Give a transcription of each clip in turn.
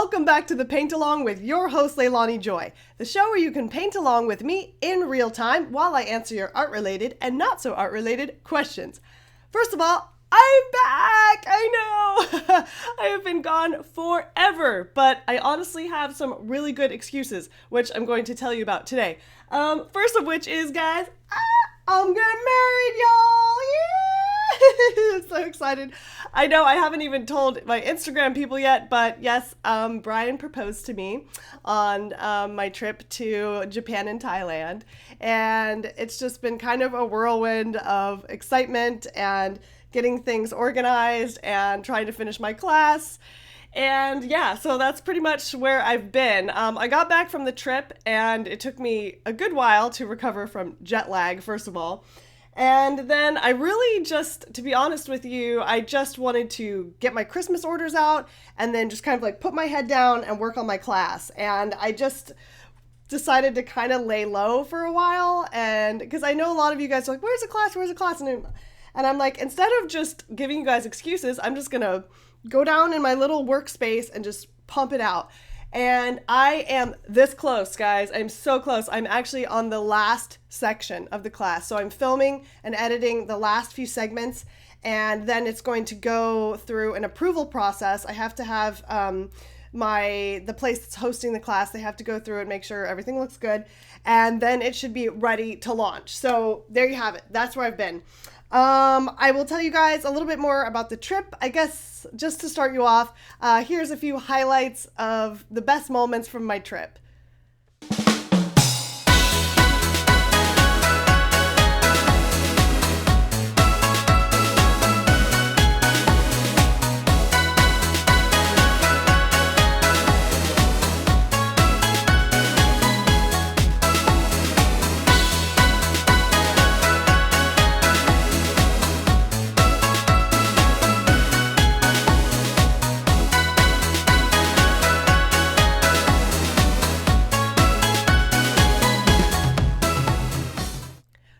Welcome back to the Paint Along with your host, Leilani Joy, the show where you can paint along with me in real time while I answer your art-related and not so art-related questions. First of all, I'm back! I know! I have been gone forever, but I honestly have some really good excuses, which I'm going to tell you about today. First of which is, guys, I'm getting married, y'all! Yeah! I'm so excited. I know I haven't even told my Instagram people yet, but yes, Brian proposed to me on my trip to Japan and Thailand, and it's just been kind of a whirlwind of excitement and getting things organized and trying to finish my class. And yeah, so that's pretty much where I've been. I got back from the trip and it took me a good while to recover from jet lag, first of all. And then I really just, to be honest with you, I just wanted to get my Christmas orders out and then just kind of like put my head down and work on my class. And I just decided to kind of lay low for a while. And because I know a lot of you guys are like, where's the class? Where's the class? And I'm like, instead of just giving you guys excuses, I'm just going to go down in my little workspace and just pump it out. And I am this close, guys. I'm so close. I'm actually on the last section of the class. So I'm filming and editing the last few segments, and then it's going to go through an approval process. I have to have the place that's hosting the class, they have to go through and make sure everything looks good, and then it should be ready to launch. So there you have it. That's where I've been. I will tell you guys a little bit more about the trip. I guess just to start you off, here's a few highlights of the best moments from my trip.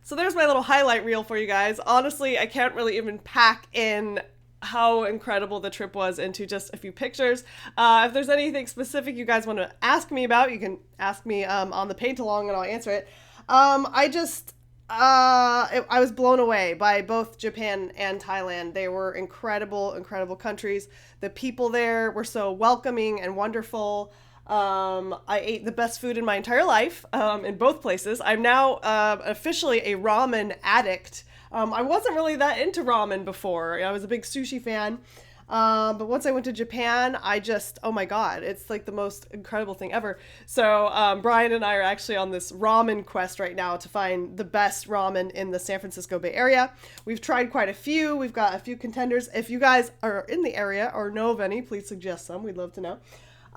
So there's my little highlight reel for you guys. Honestly, I can't really even pack in how incredible the trip was into just a few pictures. If there's anything specific you guys want to ask me about, you can ask me on the paint along and I'll answer it. I was blown away by both Japan and Thailand. They were incredible, incredible countries. The people there were so welcoming and wonderful. I ate the best food in my entire life in both places. I'm now officially a ramen addict. I wasn't really that into ramen before. I was a big sushi fan. But once I went to Japan, oh my God, it's like the most incredible thing ever. So Brian and I are actually on this ramen quest right now to find the best ramen in the San Francisco Bay Area. We've tried quite a few. We've got a few contenders. If you guys are in the area or know of any, please suggest some. We'd love to know.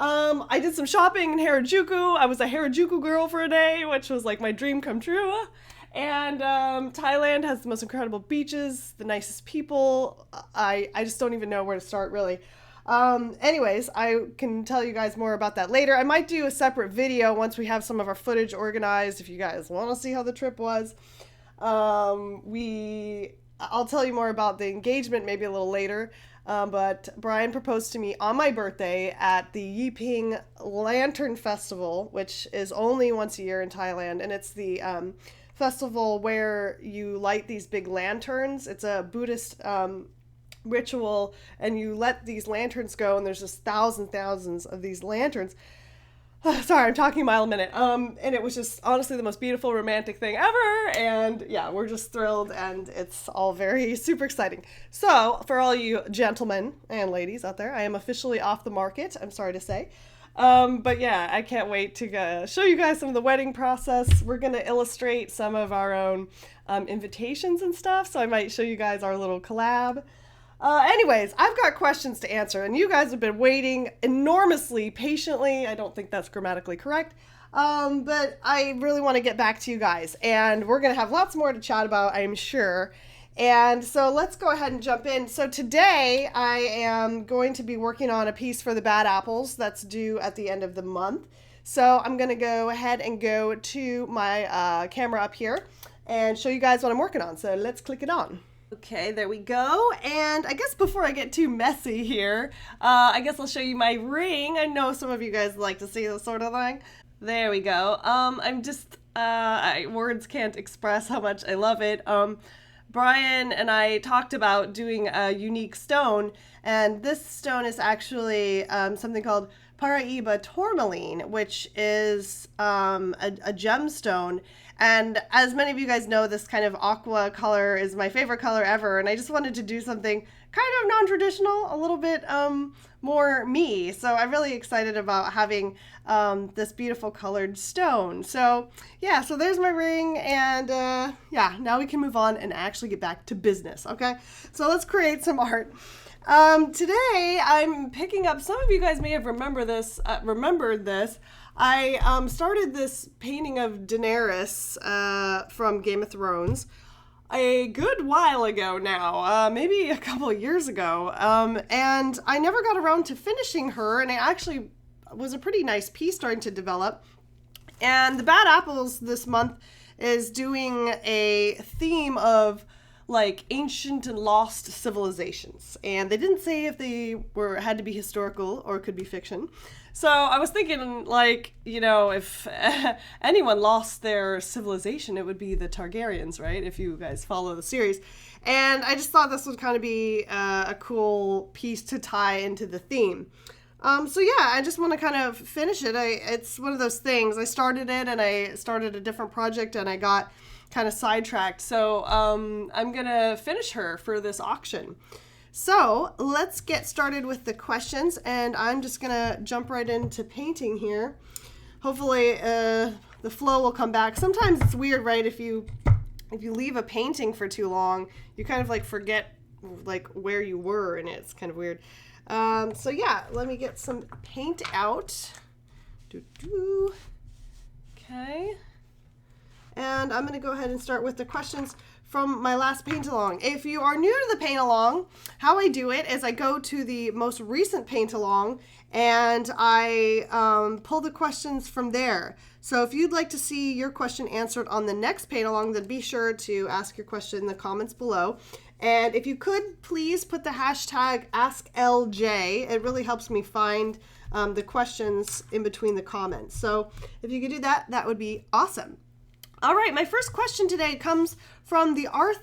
I did some shopping in Harajuku. I was a Harajuku girl for a day, which was like my dream come true. And Thailand has the most incredible beaches, the nicest people. I just don't even know where to start, really. Anyways, I can tell you guys more about that later. I might do a separate video once we have some of our footage organized, if you guys want to see how the trip was. I'll tell you more about the engagement maybe a little later. But Brian proposed to me on my birthday at the Yiping Lantern Festival, which is only once a year in Thailand. And it's the festival where you light these big lanterns. It's a Buddhist ritual, and you let these lanterns go, and there's just thousands of these lanterns. Sorry, I'm talking a mile a minute. And it was just honestly the most beautiful romantic thing ever. And yeah, we're just thrilled, and it's all very super exciting. So for all you gentlemen and ladies out there, I am officially off the market, I'm sorry to say. But yeah, I can't wait to show you guys some of the wedding process. We're going to illustrate some of our own invitations and stuff. So I might show you guys our little collab. Anyways, I've got questions to answer, and you guys have been waiting enormously patiently. I don't think that's grammatically correct, but I really want to get back to you guys, and we're going to have lots more to chat about, I'm sure. And so let's go ahead and jump in. So today I am going to be working on a piece for the Bad Apples that's due at the end of the month. So I'm going to go ahead and go to my camera up here and show you guys what I'm working on. So let's click it on. Okay, there we go. And I guess before I get too messy here, I guess I'll show you my ring. I know some of you guys like to see this sort of thing. There we go. I'm just, words can't express how much I love it. Brian and I talked about doing a unique stone, and this stone is actually something called Paraiba tourmaline, which is a gemstone. And as many of you guys know, this kind of aqua color is my favorite color ever, and I just wanted to do something kind of non-traditional, a little bit more me. So I'm really excited about having this beautiful colored stone. So yeah, so there's my ring, and yeah, now we can move on and actually get back to business, okay? So let's create some art. Today I'm picking up, some of you guys may have remembered this. I started this painting of Daenerys from Game of Thrones a good while ago now, maybe a couple of years ago, and I never got around to finishing her, and it actually was a pretty nice piece starting to develop. And the Bad Apples this month is doing a theme of like ancient and lost civilizations, and they didn't say if they had to be historical or could be fiction. So I was thinking, like, you know, if anyone lost their civilization, it would be the Targaryens, right? If you guys follow the series. And I just thought this would kind of be a cool piece to tie into the theme. So yeah, I just want to kind of finish it. It's one of those things. I started it, and I started a different project, and I got kind of sidetracked. So I'm going to finish her for this auction. So let's get started with the questions, and I'm just going to jump right into painting here. Hopefully the flow will come back. Sometimes it's weird, right? If you leave a painting for too long, you kind of like forget like where you were, and it's kind of weird. So yeah, let me get some paint out. Okay. And I'm going to go ahead and start with the questions from my last paint along. If you are new to the paint along, how I do it is I go to the most recent paint along, and I pull the questions from there. So if you'd like to see your question answered on the next paint along, then be sure to ask your question in the comments below. And if you could, please put the hashtag AskLJ. It really helps me find the questions in between the comments. So if you could do that, that would be awesome. All right, my first question today comes from the Art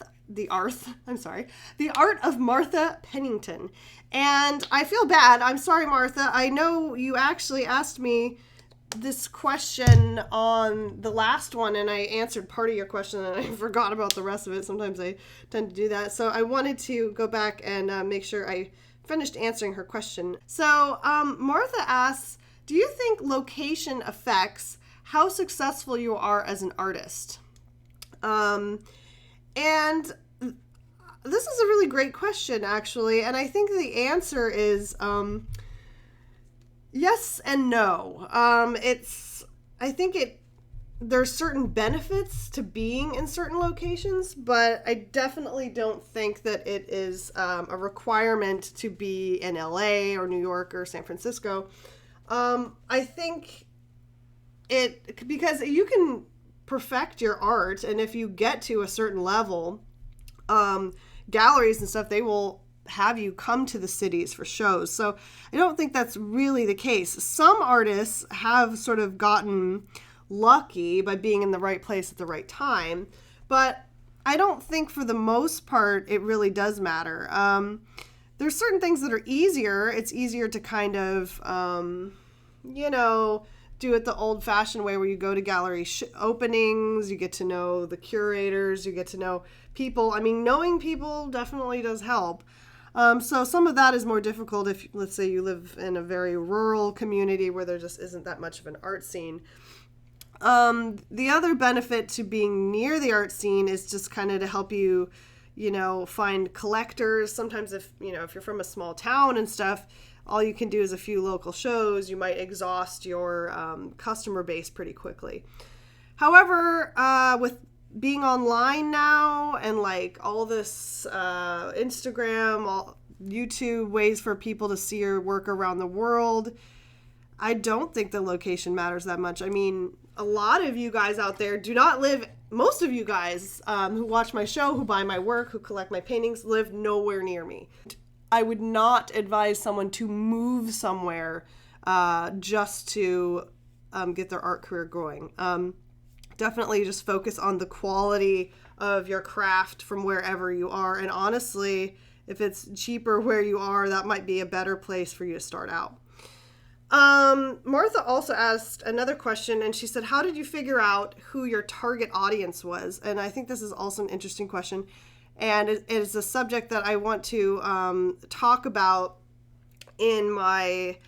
of Martha Pennington. And I feel bad. I'm sorry, Martha. I know you actually asked me this question on the last one, and I answered part of your question, and I forgot about the rest of it. Sometimes I tend to do that. So I wanted to go back and make sure I finished answering her question. So Martha asks, do you think location affects how successful you are as an artist? And this is a really great question, actually, and I think the answer is yes and no. There's certain benefits to being in certain locations, but I definitely don't think that it is a requirement to be in LA or New York or San Francisco. I think because you can perfect your art, and if you get to a certain level, galleries and stuff, they will have you come to the cities for shows. So I don't think that's really the case. Some artists have sort of gotten lucky by being in the right place at the right time, but I don't think for the most part it really does matter. There's certain things that are easier. It's easier to kind of, do it the old-fashioned way, where you go to gallery openings, you get to know the curators, you get to know people. I mean, knowing people definitely does help. So some of that is more difficult if, let's say, you live in a very rural community where there just isn't that much of an art scene. The other benefit to being near the art scene is just kind of to help you, find collectors. Sometimes if you're from a small town and stuff, all you can do is a few local shows. You might exhaust your customer base pretty quickly. However, with being online now and like all this Instagram, YouTube, ways for people to see your work around the world, I don't think the location matters that much. I mean, a lot of you guys out there do not live, most of you guys who watch my show, who buy my work, who collect my paintings, live nowhere near me. I would not advise someone to move somewhere just to get their art career going. Definitely just focus on the quality of your craft from wherever you are. And honestly, if it's cheaper where you are, that might be a better place for you to start out. Martha also asked another question, and she said, how did you figure out who your target audience was? And I think this is also an interesting question. And it is a subject that I want to talk about in my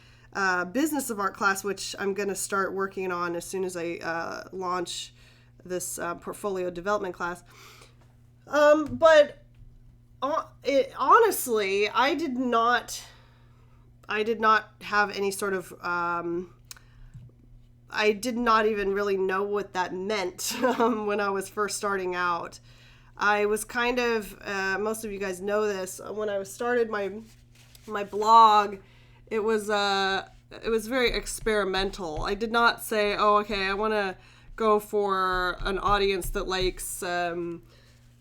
business of art class, which I'm going to start working on as soon as I launch this portfolio development class. But honestly, I did not have any sort of, I did not even really know what that meant when I was first starting out. I was kind of, most of you guys know this, when I started my blog, it was very experimental. I did not say, oh, okay, I want to go for an audience that likes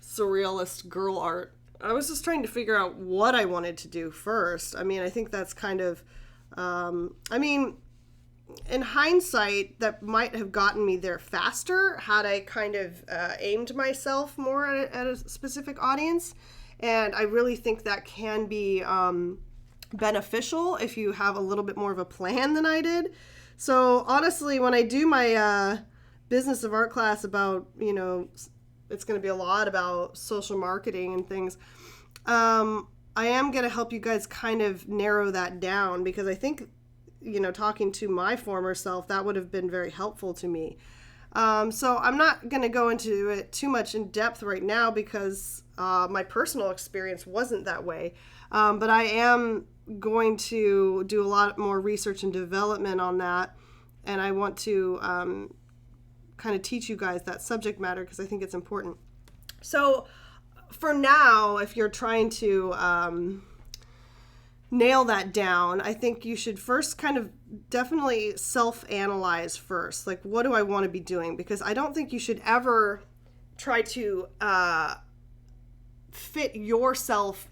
surrealist girl art. I was just trying to figure out what I wanted to do first. I mean, I think that's kind of, in hindsight, that might have gotten me there faster had I kind of aimed myself more at a specific audience. And I really think that can be beneficial if you have a little bit more of a plan than I did. So honestly, when I do my business of art class about, it's going to be a lot about social marketing and things, I am going to help you guys kind of narrow that down, because I think, talking to my former self, that would have been very helpful to me. So I'm not going to go into it too much in depth right now because my personal experience wasn't that way. But I am going to do a lot more research and development on that. And I want to kind of teach you guys that subject matter because I think it's important. So for now, if you're trying to nail that down, I think you should first kind of definitely self-analyze first. Like, what do I want to be doing? Because I don't think you should ever try to fit yourself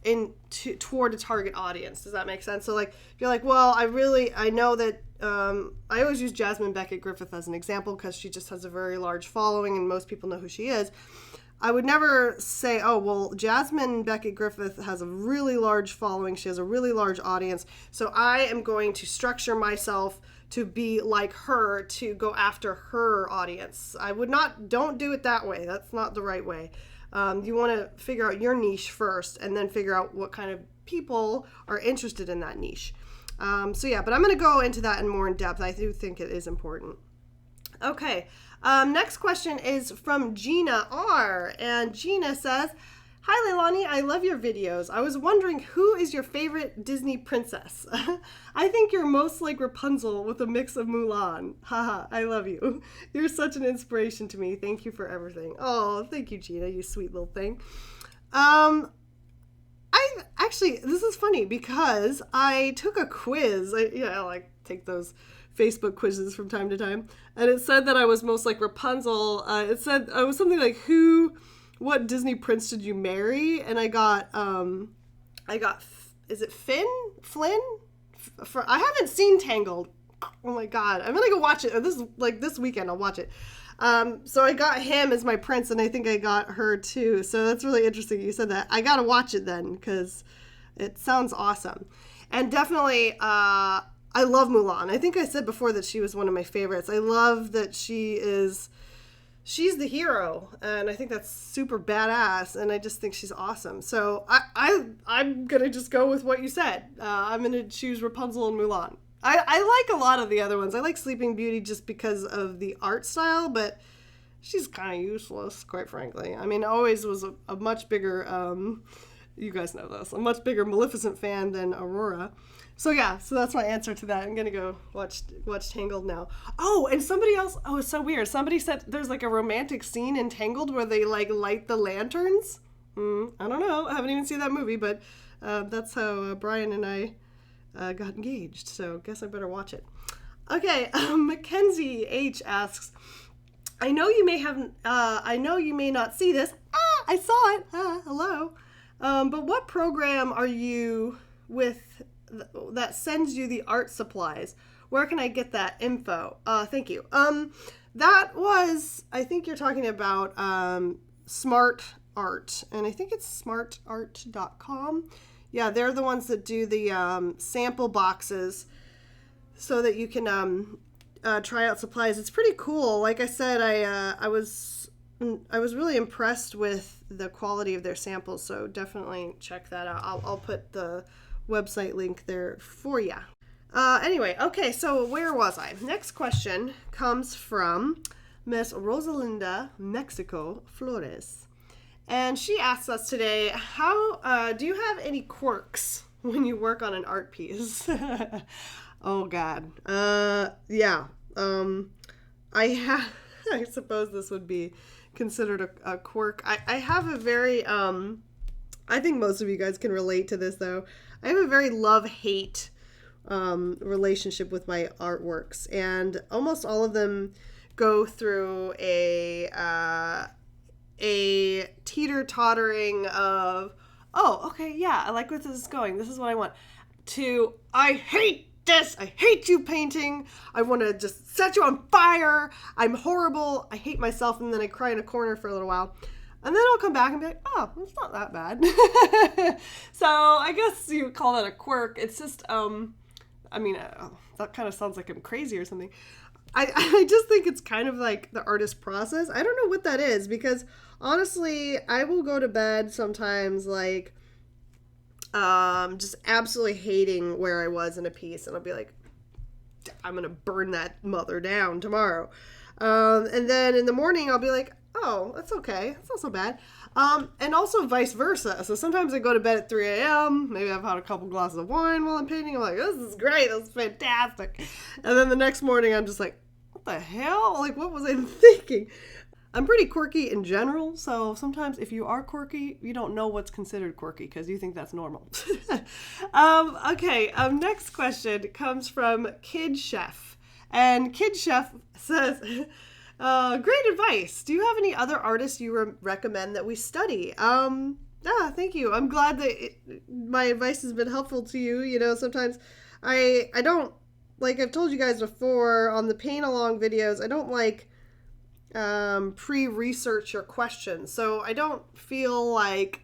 toward a target audience. Does that make sense? So like, if you're like, well, I know that I always use Jasmine Beckett Griffith as an example because she just has a very large following and most people know who she is. I would never say, oh, well, Jasmine Beckett Griffith has a really large following. She has a really large audience. So I am going to structure myself to be like her, to go after her audience. Don't do it that way. That's not the right way. You want to figure out your niche first and then figure out what kind of people are interested in that niche. But I'm going to go into that more in depth. I do think it is important. Okay. Next question is from Gina R. And Gina says, hi, Leilani, I love your videos. I was wondering, who is your favorite Disney princess? I think you're most like Rapunzel with a mix of Mulan. Haha, I love you. You're such an inspiration to me. Thank you for everything. Oh, thank you, Gina, you sweet little thing. This is funny because I took a quiz. I take those Facebook quizzes from time to time, and it said that I was most like Rapunzel. It said I was something like, what Disney prince did you marry? And I got, is it Flynn? I haven't seen Tangled. Oh my God, I'm gonna go watch it. This weekend I'll watch it. So I got him as my prince, and I think I got her too. So that's really interesting you said that. I gotta watch it then because it sounds awesome. And definitely, I love Mulan. I think I said before that she was one of my favorites. I love that she's the hero, and I think that's super badass, and I just think she's awesome. So I'm gonna just go with what you said. I'm gonna choose Rapunzel and Mulan. I like a lot of the other ones. I like Sleeping Beauty just because of the art style, but she's kind of useless, quite frankly. I mean, I always was a much bigger, you guys know this, a much bigger Maleficent fan than Aurora. So that's my answer to that. I'm going to go watch Tangled now. Oh, and somebody else, it's so weird. Somebody said there's like a romantic scene in Tangled where they like light the lanterns. I don't know. I haven't even seen that movie, but that's how Brian and I got engaged. So guess I better watch it. Okay, Mackenzie H asks, I know you may have, I know you may not see this. I saw it. Hello. But what program are you with that sends you the art supplies? Where can I get that info? Thank you. That was, I think you're talking about Smart Art, and I think it's smartart.com. Yeah, they're the ones that do the sample boxes so that you can try out supplies. It's pretty cool. Like I said, I was really impressed with the quality of their samples, so definitely check that out. I'll put the website link there for you. Anyway, okay, so where was I? Next question comes from Miss Rosalinda Mexico Flores. And she asks us today, how do you have any quirks when you work on an art piece? Oh, God. Yeah. I suppose this would be considered a quirk. I have a very, I think most of you guys can relate to this, though. I have a very love-hate relationship with my artworks, and almost all of them go through a teeter-tottering of, oh, okay, yeah, I like where this is going. This is what I want. To, I hate this. I hate you painting. I want to just set you on fire. I'm horrible. I hate myself. And then I cry in a corner for a little while. And then I'll come back and be like, oh, it's not that bad. So I guess you would call that a quirk. It's just, that kind of sounds like I'm crazy or something. I just think it's kind of like the artist process. I don't know what that is, because honestly, I will go to bed sometimes like just absolutely hating where I was in a piece, and I'll be like, I'm gonna burn that mother down tomorrow. And then in the morning I'll be like, oh, that's okay, it's not so bad. And also vice versa. So sometimes I go to bed at 3 a.m. Maybe I've had a couple glasses of wine while I'm painting. I'm like, this is great. This is fantastic. And then the next morning I'm just like, what the hell? Like, what was I thinking? I'm pretty quirky in general. So sometimes if you are quirky, you don't know what's considered quirky because you think that's normal. Okay. Next question comes from Kid Chef. And Kid Chef says... great advice. Do you have any other artists you recommend that we study? Thank you. I'm glad that my advice has been helpful to you. You know, sometimes I don't, like I've told you guys before on the paint along videos, I don't like pre-research your questions. So I don't feel like,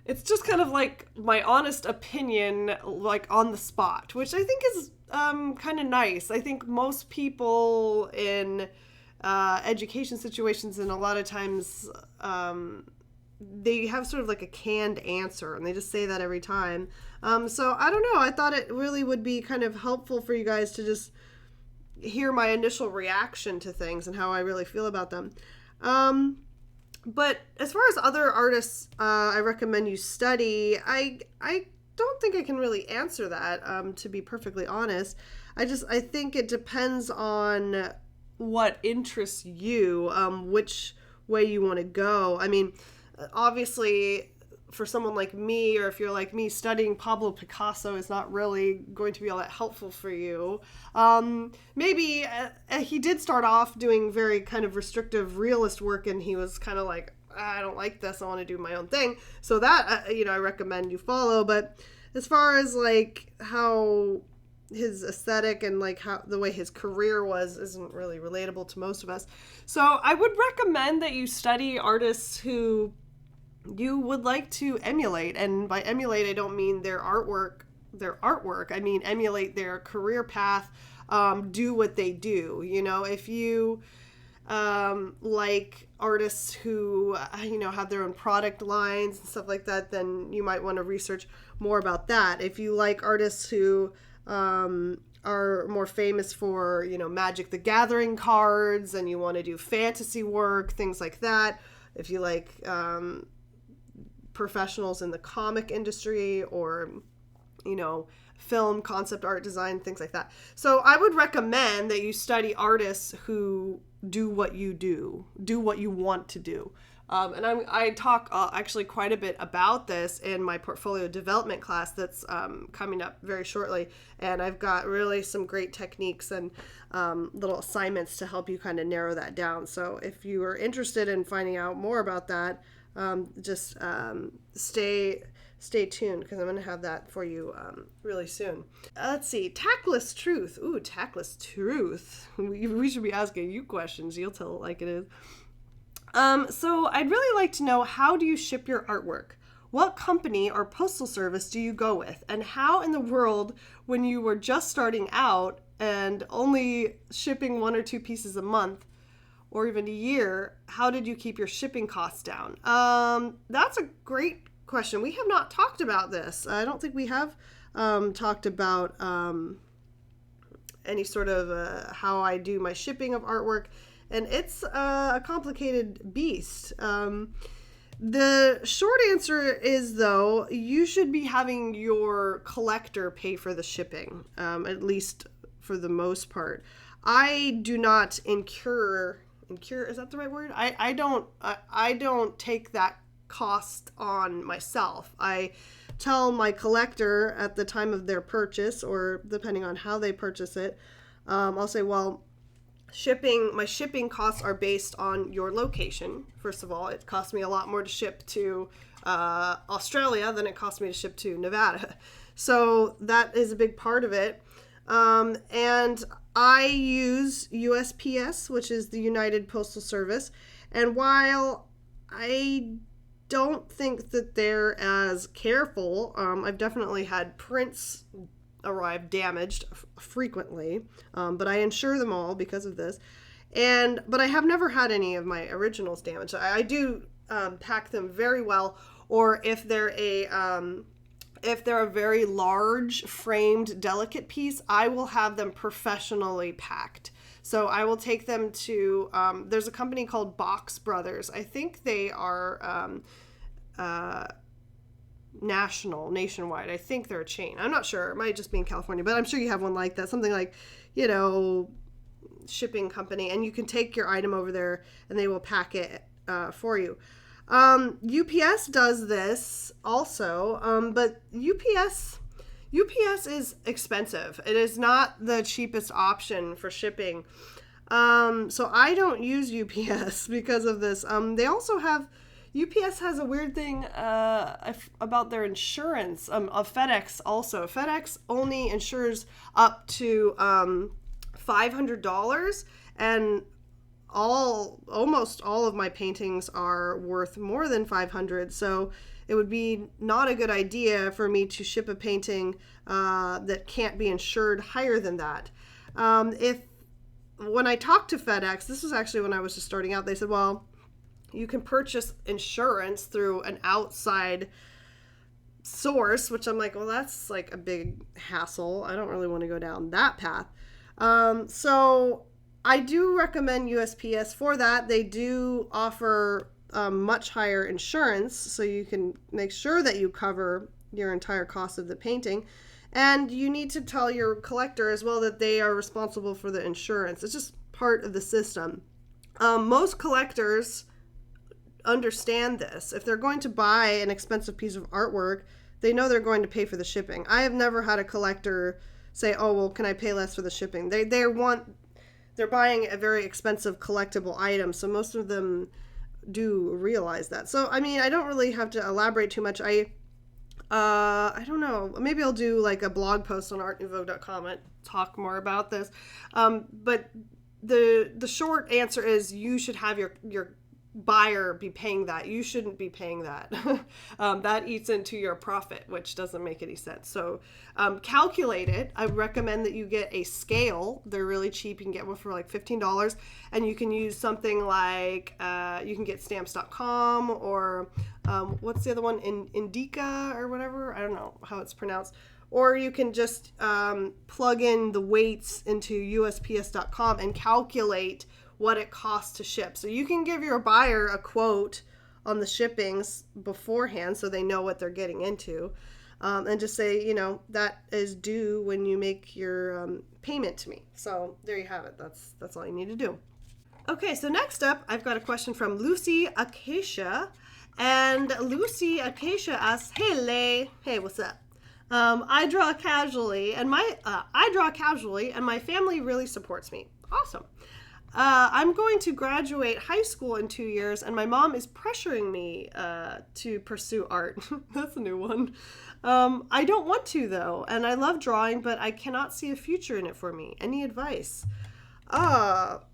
it's just kind of like my honest opinion, like on the spot, which I think is kind of nice. I think most people in education situations, and a lot of times they have sort of like a canned answer, and they just say that every time. So I don't know. I thought it really would be kind of helpful for you guys to just hear my initial reaction to things and how I really feel about them. But as far as other artists I recommend you study, I don't think I can really answer that, to be perfectly honest. I think it depends on what interests you, which way you want to go. I mean, obviously, for someone like me, or if you're like me, studying Pablo Picasso is not really going to be all that helpful for you. Maybe he did start off doing very kind of restrictive realist work, and he was kind of like, I don't like this, I want to do my own thing. So that, I recommend you follow. But as far as like how his aesthetic and like how the way his career was isn't really relatable to most of us. So I would recommend that you study artists who you would like to emulate. And by emulate, I don't mean their artwork. I mean emulate their career path, do what they do. If you like artists who, have their own product lines and stuff like that, then you might want to research more about that. If you like artists who are more famous for, Magic the Gathering cards, and you want to do fantasy work, things like that. If you like professionals in the comic industry, or film, concept art, design, things like that. So I would recommend that you study artists who do what you do what you want to do. And I talk actually quite a bit about this in my portfolio development class that's coming up very shortly. And I've got really some great techniques and little assignments to help you kind of narrow that down. So if you are interested in finding out more about that, just stay tuned, because I'm going to have that for you really soon. Let's see. Tactless truth. Ooh, tactless truth. We should be asking you questions. You'll tell it like it is. So I'd really like to know, how do you ship your artwork? What company or postal service do you go with? And how in the world, when you were just starting out and only shipping 1 or 2 pieces a month or even a year, how did you keep your shipping costs down? That's a great question. We have not talked about this. I don't think we have talked about any sort of how I do my shipping of artwork. And it's a complicated beast. The short answer is, though, you should be having your collector pay for the shipping, at least for the most part. I do not incur, is that the right word? I don't take that cost on myself. I tell my collector at the time of their purchase, or depending on how they purchase it, I'll say, well, my shipping costs are based on your location. First of all, it costs me a lot more to ship to Australia than it costs me to ship to Nevada. So that is a big part of it. And I use USPS, which is the United Postal Service. And while I don't think that they're as careful, I've definitely had prints arrive damaged frequently, but I insure them all because of this. But I have never had any of my originals damaged. I do pack them very well, or if they're a very large framed delicate piece, I will have them professionally packed. So I will take them to there's a company called Box Brothers. I think they are nationwide. I think they're a chain. I'm not sure. It might just be in California, but I'm sure you have one like that. Something like, shipping company, and you can take your item over there and they will pack it for you. UPS does this also, but UPS is expensive. It is not the cheapest option for shipping. So I don't use UPS because of this. They also have UPS has a weird thing about their insurance of FedEx also. FedEx only insures up to $500, and almost all of my paintings are worth more than $500. So it would be not a good idea for me to ship a painting that can't be insured higher than that. When I talked to FedEx, this was actually when I was just starting out, they said, well, you can purchase insurance through an outside source, which I'm like, well, that's like a big hassle. I don't really want to go down that path. So I do recommend USPS for that. They do offer much higher insurance, so you can make sure that you cover your entire cost of the painting. And you need to tell your collector as well that they are responsible for the insurance. It's just part of the system. Most collectors understand this. If they're going to buy an expensive piece of artwork, they know they're going to pay for the shipping. I have never had a collector say, oh, well, can I pay less for the shipping? They're buying a very expensive collectible item, so most of them do realize that. So, I mean, I don't really have to elaborate too much. I don't know. Maybe I'll do like a blog post on artnouveau.com and talk more about this. But the short answer is you should have your buyer be paying that. You shouldn't be paying that. That eats into your profit, which doesn't make any sense. So calculate it. I recommend that you get a scale. They're really cheap. You can get one for like $15, and you can use something like you can get stamps.com or what's the other one, Indica or whatever. I don't know how it's pronounced. Or you can just plug in the weights into USPS.com and calculate what it costs to ship. So you can give your buyer a quote on the shippings beforehand so they know what they're getting into. and just say, that is due when you make your payment to me. So there you have it. That's all you need to do. Okay, so next up, I've got a question from Lucy Acacia. And Lucy Acacia asks, "Hey, Lay. Hey, what's up? I draw casually, and my family really supports me. Awesome. I'm going to graduate high school in 2 years, and my mom is pressuring me to pursue art." That's a new one. "I don't want to, though, and I love drawing, but I cannot see a future in it for me. Any advice?" Wow.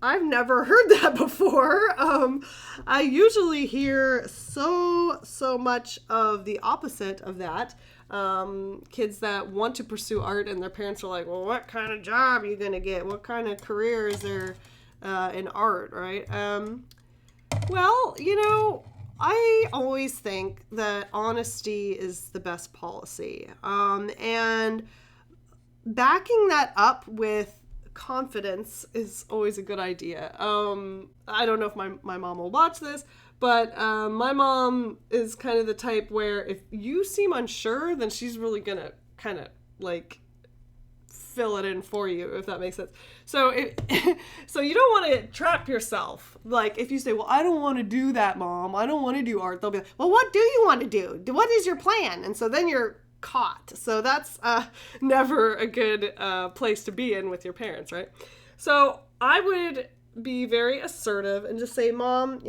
I've never heard that before. I usually hear so much of the opposite of that. Kids that want to pursue art and their parents are like, "Well, what kind of job are you going to get? What kind of career is there in art," right? Well, I always think that honesty is the best policy. And backing that up with confidence is always a good idea. I don't know if my mom will watch this, but my mom is kind of the type where if you seem unsure, then she's really gonna kind of like fill it in for you, if that makes sense. So so you don't want to trap yourself. Like if you say, "Well, I don't want to do that, Mom. I don't want to do art," they'll be like, "Well, what do you want to do? What is your plan?" And so then you're caught. So that's never a good place to be in with your parents, right? So I would be very assertive and just say, "Mom,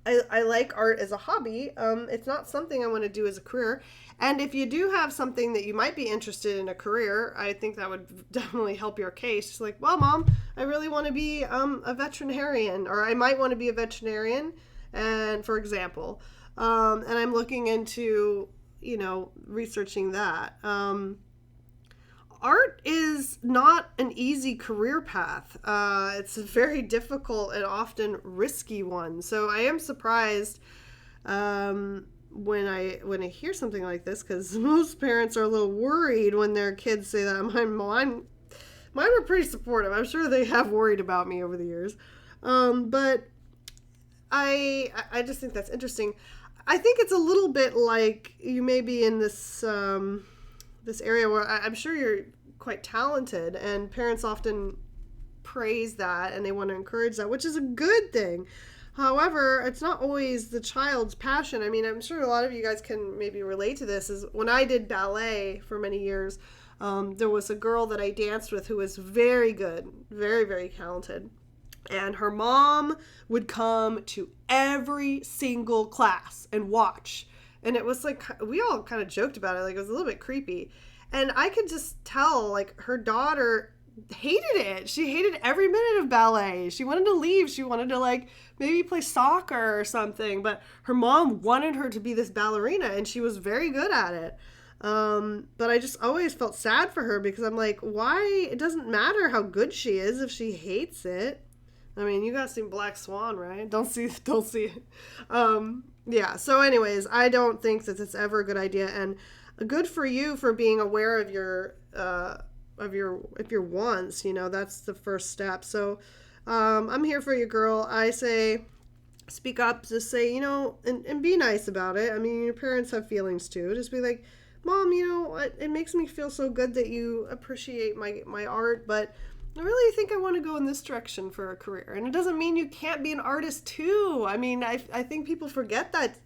I like art as a hobby. It's not something I want to do as a career. And if you do have something that you might be interested in a career, I think that would definitely help your case." Just like, "Well, Mom, I really want to be a veterinarian, or I might want to be a veterinarian, and for example, and I'm looking into researching that." Art is not an easy career path. It's a very difficult and often risky one. So I am surprised when I hear something like this, because most parents are a little worried when their kids say that. Mine were pretty supportive. I'm sure they have worried about me over the years. But I just think that's interesting. I think it's a little bit like you may be in this this area where I'm sure you're quite talented, and parents often praise that and they want to encourage that, which is a good thing. However, it's not always the child's passion. I mean, I'm sure a lot of you guys can maybe relate to this. Is when I did ballet for many years, there was a girl that I danced with who was very good, very, very talented. And her mom would come to every single class and watch. And it was like, we all kind of joked about it. Like, it was a little bit creepy. And I could just tell, like, her daughter hated it. She hated every minute of ballet. She wanted to leave. She wanted to, like, maybe play soccer or something. But her mom wanted her to be this ballerina, and she was very good at it. But I just always felt sad for her, because I'm like, why? It doesn't matter how good she is if she hates it. I mean, you guys seen Black Swan, right? Don't see it. Yeah. So anyways, I don't think that it's ever a good idea, and good for you for being aware of your wants. That's the first step. So, I'm here for you, girl. I say, speak up. Just say, and be nice about it. I mean, your parents have feelings too. Just be like, "Mom, it makes me feel so good that you appreciate my art, but I really think I want to go in this direction for a career." And it doesn't mean you can't be an artist too. I mean, I think people forget that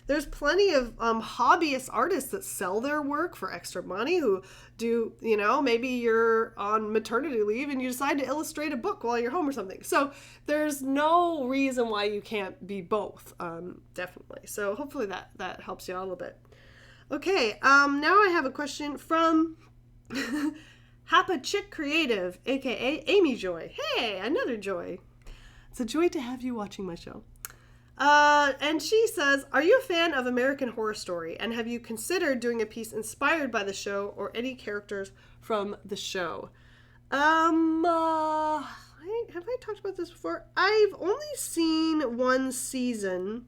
there's plenty of hobbyist artists that sell their work for extra money, who do, maybe you're on maternity leave and you decide to illustrate a book while you're home or something. So there's no reason why you can't be both, definitely. So hopefully that helps you out a little bit. Okay, now I have a question from Happa Chick Creative, aka Amy Joy. Hey, another Joy. It's a joy to have you watching my show. And she says, "Are you a fan of American Horror Story? And have you considered doing a piece inspired by the show or any characters from the show?" Have I talked about this before? I've only seen one season.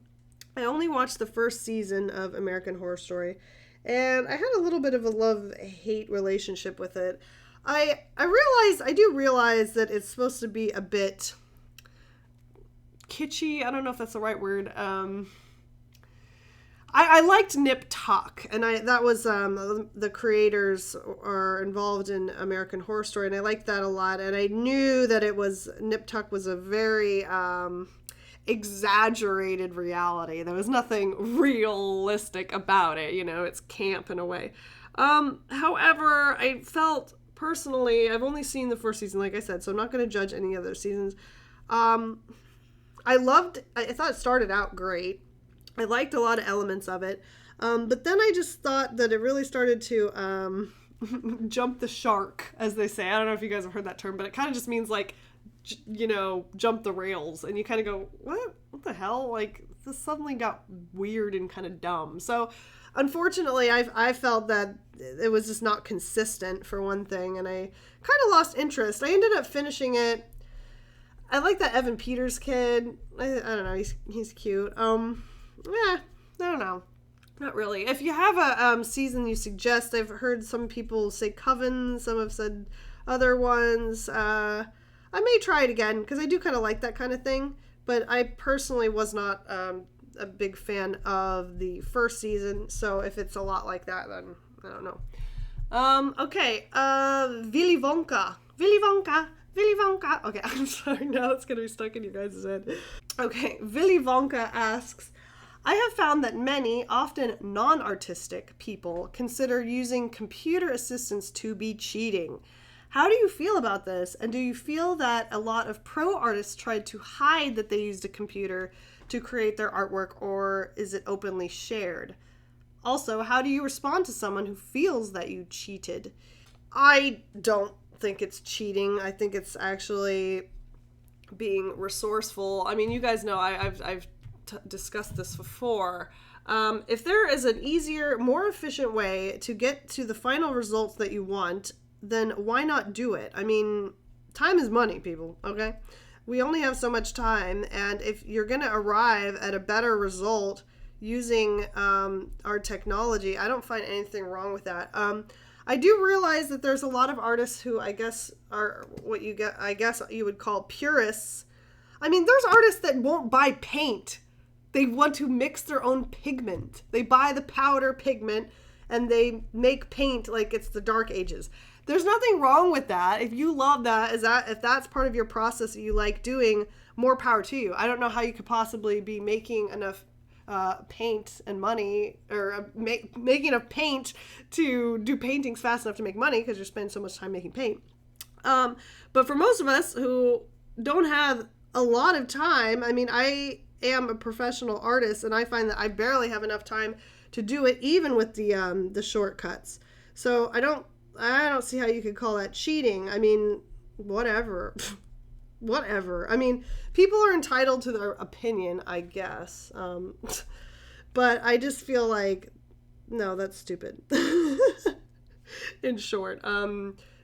I only watched the first season of American Horror Story, and I had a little bit of a love-hate relationship with it. I do realize that it's supposed to be a bit kitschy. I don't know if that's the right word. I liked Nip Tuck, and that was the creators are involved in American Horror Story, and I liked that a lot. And I knew that Nip Tuck was a very exaggerated reality. There was nothing realistic about it. It's camp in a way. However, I felt personally, I've only seen the first season, like I said, so I'm not going to judge any other seasons. I thought it started out great. I liked a lot of elements of it. But then I just thought that it really started to jump the shark, as they say. I don't know if you guys have heard that term, but it kind of just means like, jump the rails. And you kind of go, what the hell? Like, this suddenly got weird and kind of dumb. So, unfortunately, I felt that it was just not consistent, for one thing. And I kind of lost interest. I ended up finishing it. I like that Evan Peters kid. I don't know. He's cute. I don't know. Not really. If you have a season you suggest, I've heard some people say Coven, some have said other ones. I may try it again, because I do kind of like that kind of thing, but I personally was not a big fan of the first season, so if it's a lot like that, then I don't know. Okay, Willy Wonka. Okay, I'm sorry, now it's going to be stuck in you guys' head. Okay, Willy Wonka asks, I have found that many, often non-artistic people consider using computer assistants to be cheating. How do you feel about this? And do you feel that a lot of pro artists tried to hide that they used a computer to create their artwork, or is it openly shared? Also, how do you respond to someone who feels that you cheated? I don't think it's cheating. I think it's actually being resourceful. I mean, you guys know I've discussed this before. If there is an easier, more efficient way to get to the final results that you want, then why not do it? I mean, time is money, people, okay? We only have so much time, and if you're going to arrive at a better result using our technology, I don't find anything wrong with that. I do realize that there's a lot of artists who I guess are what you would call purists. I mean, there's artists that won't buy paint. They want to mix their own pigment. They buy the powder pigment and they make paint like it's the Dark Ages. There's nothing wrong with that. If you love that, if that's part of your process that you like doing, more power to you. I don't know how you could possibly be making enough paint and money, or making enough paint to do paintings fast enough to make money, because you're spending so much time making paint. But for most of us who don't have a lot of time, I mean, I am a professional artist, and I find that I barely have enough time to do it, even with the shortcuts. So I don't see how you could call that cheating. I mean, whatever. Whatever. I mean, people are entitled to their opinion, I guess. But I just feel like, no, that's stupid. In short,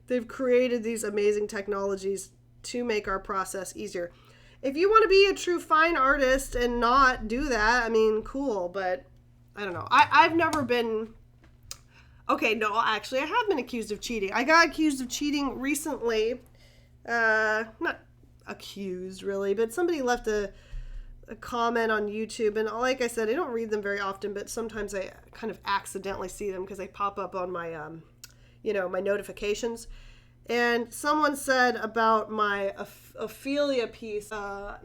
they've created these amazing technologies to make our process easier. If you want to be a true fine artist and not do that, I mean, cool, but I don't know. I've never been... Okay, no, actually, I have been accused of cheating. I got accused of cheating recently. Not accused, really, but somebody left a comment on YouTube, and like I said, I don't read them very often, but sometimes I kind of accidentally see them because they pop up on my, my notifications. And someone said about my Ophelia piece,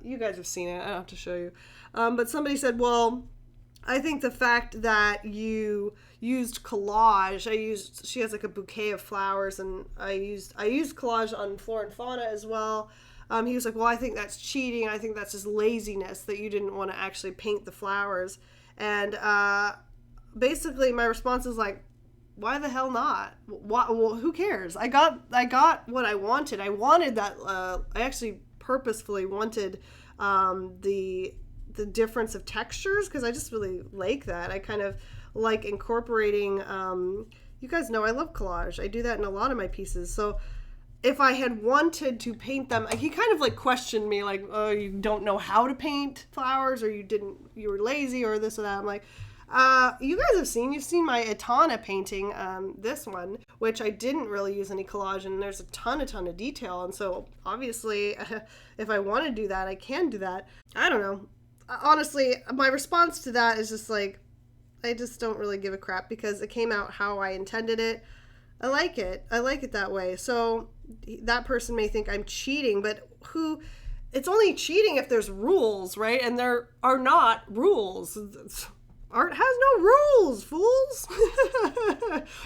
you guys have seen it, I don't have to show you, but somebody said, well, I think the fact that you used collage, she has like a bouquet of flowers, and I used collage on Flora and Fauna as well. He was like, well, I think that's cheating. I think that's just laziness that you didn't want to actually paint the flowers. And basically my response is like, why the hell not? Well, who cares? I got what I wanted. I wanted that. I actually purposefully wanted the difference of textures, because I just really like that. I kind of like incorporating. You guys know I love collage. I do that in a lot of my pieces. So if I had wanted to paint them, he kind of like questioned me, like, oh, you don't know how to paint flowers, or you were lazy, or this or that. I'm like, you guys you've seen my Etana painting, this one, which I didn't really use any collage, and there's a ton of detail. And so obviously if I want to do that, I can do that. I don't know. Honestly, my response to that is just like, I just don't really give a crap because it came out how I intended it. I like it. I like it that way. So that person may think I'm cheating, but it's only cheating if there's rules, right? And there are not rules. Art has no rules, fools.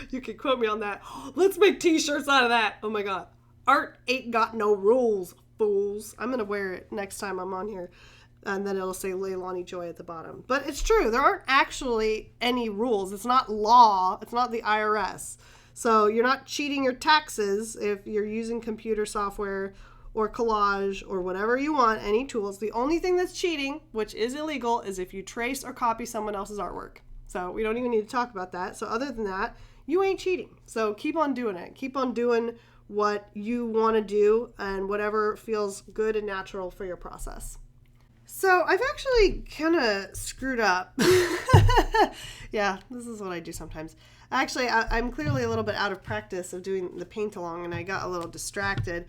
You can quote me on that. Let's make t-shirts out of that. Oh my God. Art ain't got no rules, fools. I'm going to wear it next time I'm on here. And then it'll say Leilani Joy at the bottom. But it's true. There aren't actually any rules. It's not law. It's not the IRS. So you're not cheating your taxes if you're using computer software or collage or whatever you want, any tools. The only thing that's cheating, which is illegal, is if you trace or copy someone else's artwork. So we don't even need to talk about that. So other than that, you ain't cheating. So keep on doing it. Keep on doing what you want to do and whatever feels good and natural for your process. So I've actually kind of screwed up. Yeah, this is what I do sometimes. Actually, I'm clearly a little bit out of practice of doing the paint along, and I got a little distracted.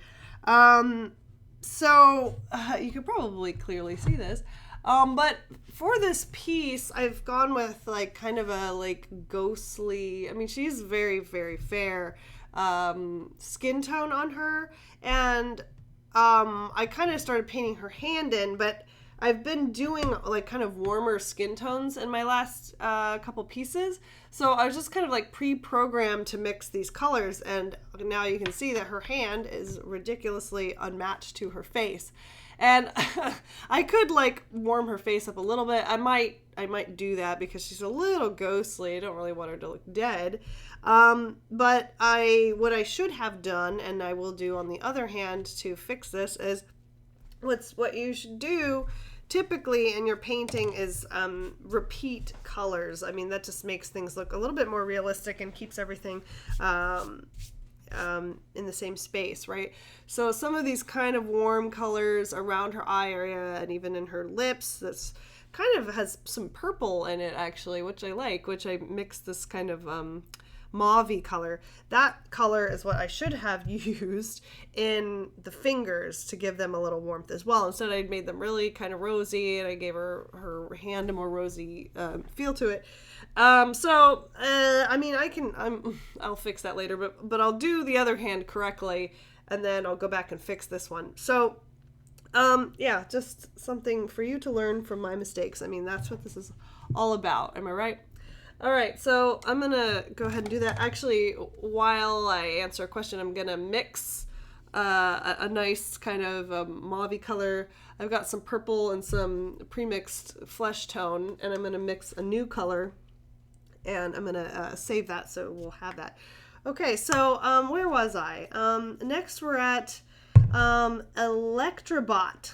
So you could probably clearly see this. But for this piece, I've gone with like kind of a like ghostly, I mean, she's very, very fair skin tone on her. And I kind of started painting her hand in, but I've been doing like kind of warmer skin tones in my last couple pieces. So I was just kind of like pre-programmed to mix these colors, and now you can see that her hand is ridiculously unmatched to her face. And I could like warm her face up a little bit. I might do that because she's a little ghostly. I don't really want her to look dead. But what I should have done, and I will do on the other hand to fix this, is what you should do typically in your painting is repeat colors. I mean, that just makes things look a little bit more realistic and keeps everything in the same space, right? So some of these kind of warm colors around her eye area and even in her lips, that's kind of has some purple in it actually, which I like, which I mixed this kind of mauve-y color. That color is what I should have used in the fingers to give them a little warmth as well. Instead, I made them really kind of rosy, and I gave her hand a more rosy feel to it. I mean, I'll fix that later, but I'll do the other hand correctly, and then I'll go back and fix this one. So, yeah, just something for you to learn from my mistakes. I mean, that's what this is all about. Am I right? All right, so I'm going to go ahead and do that. Actually, while I answer a question, I'm going to mix a nice kind of mauve color. I've got some purple and some pre-mixed flesh tone, and I'm going to mix a new color, and I'm going to save that so we'll have that. Okay, so where was I? Next we're at Electrobot.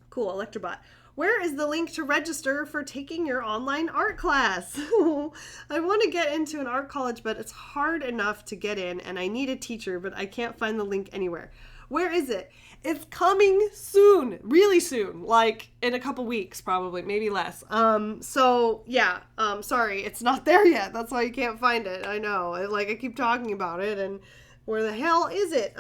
Cool, Electrobot. Where is the link to register for taking your online art class? I want to get into an art college, but it's hard enough to get in, and I need a teacher, but I can't find the link anywhere. Where is it? It's coming soon, really soon, like in a couple weeks, probably, maybe less. Sorry, it's not there yet. That's why you can't find it. I know, I keep talking about it, and where the hell is it?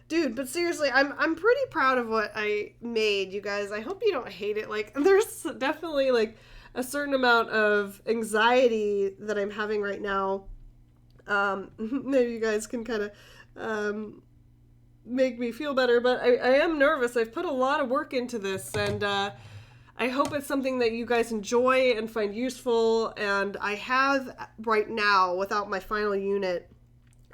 Dude, but seriously, I'm pretty proud of what I made, you guys. I hope you don't hate it. Like, there's definitely, like, a certain amount of anxiety that I'm having right now. Maybe you guys can kind of make me feel better, but I am nervous. I've put a lot of work into this, and I hope it's something that you guys enjoy and find useful. And I have, right now, without my final unit,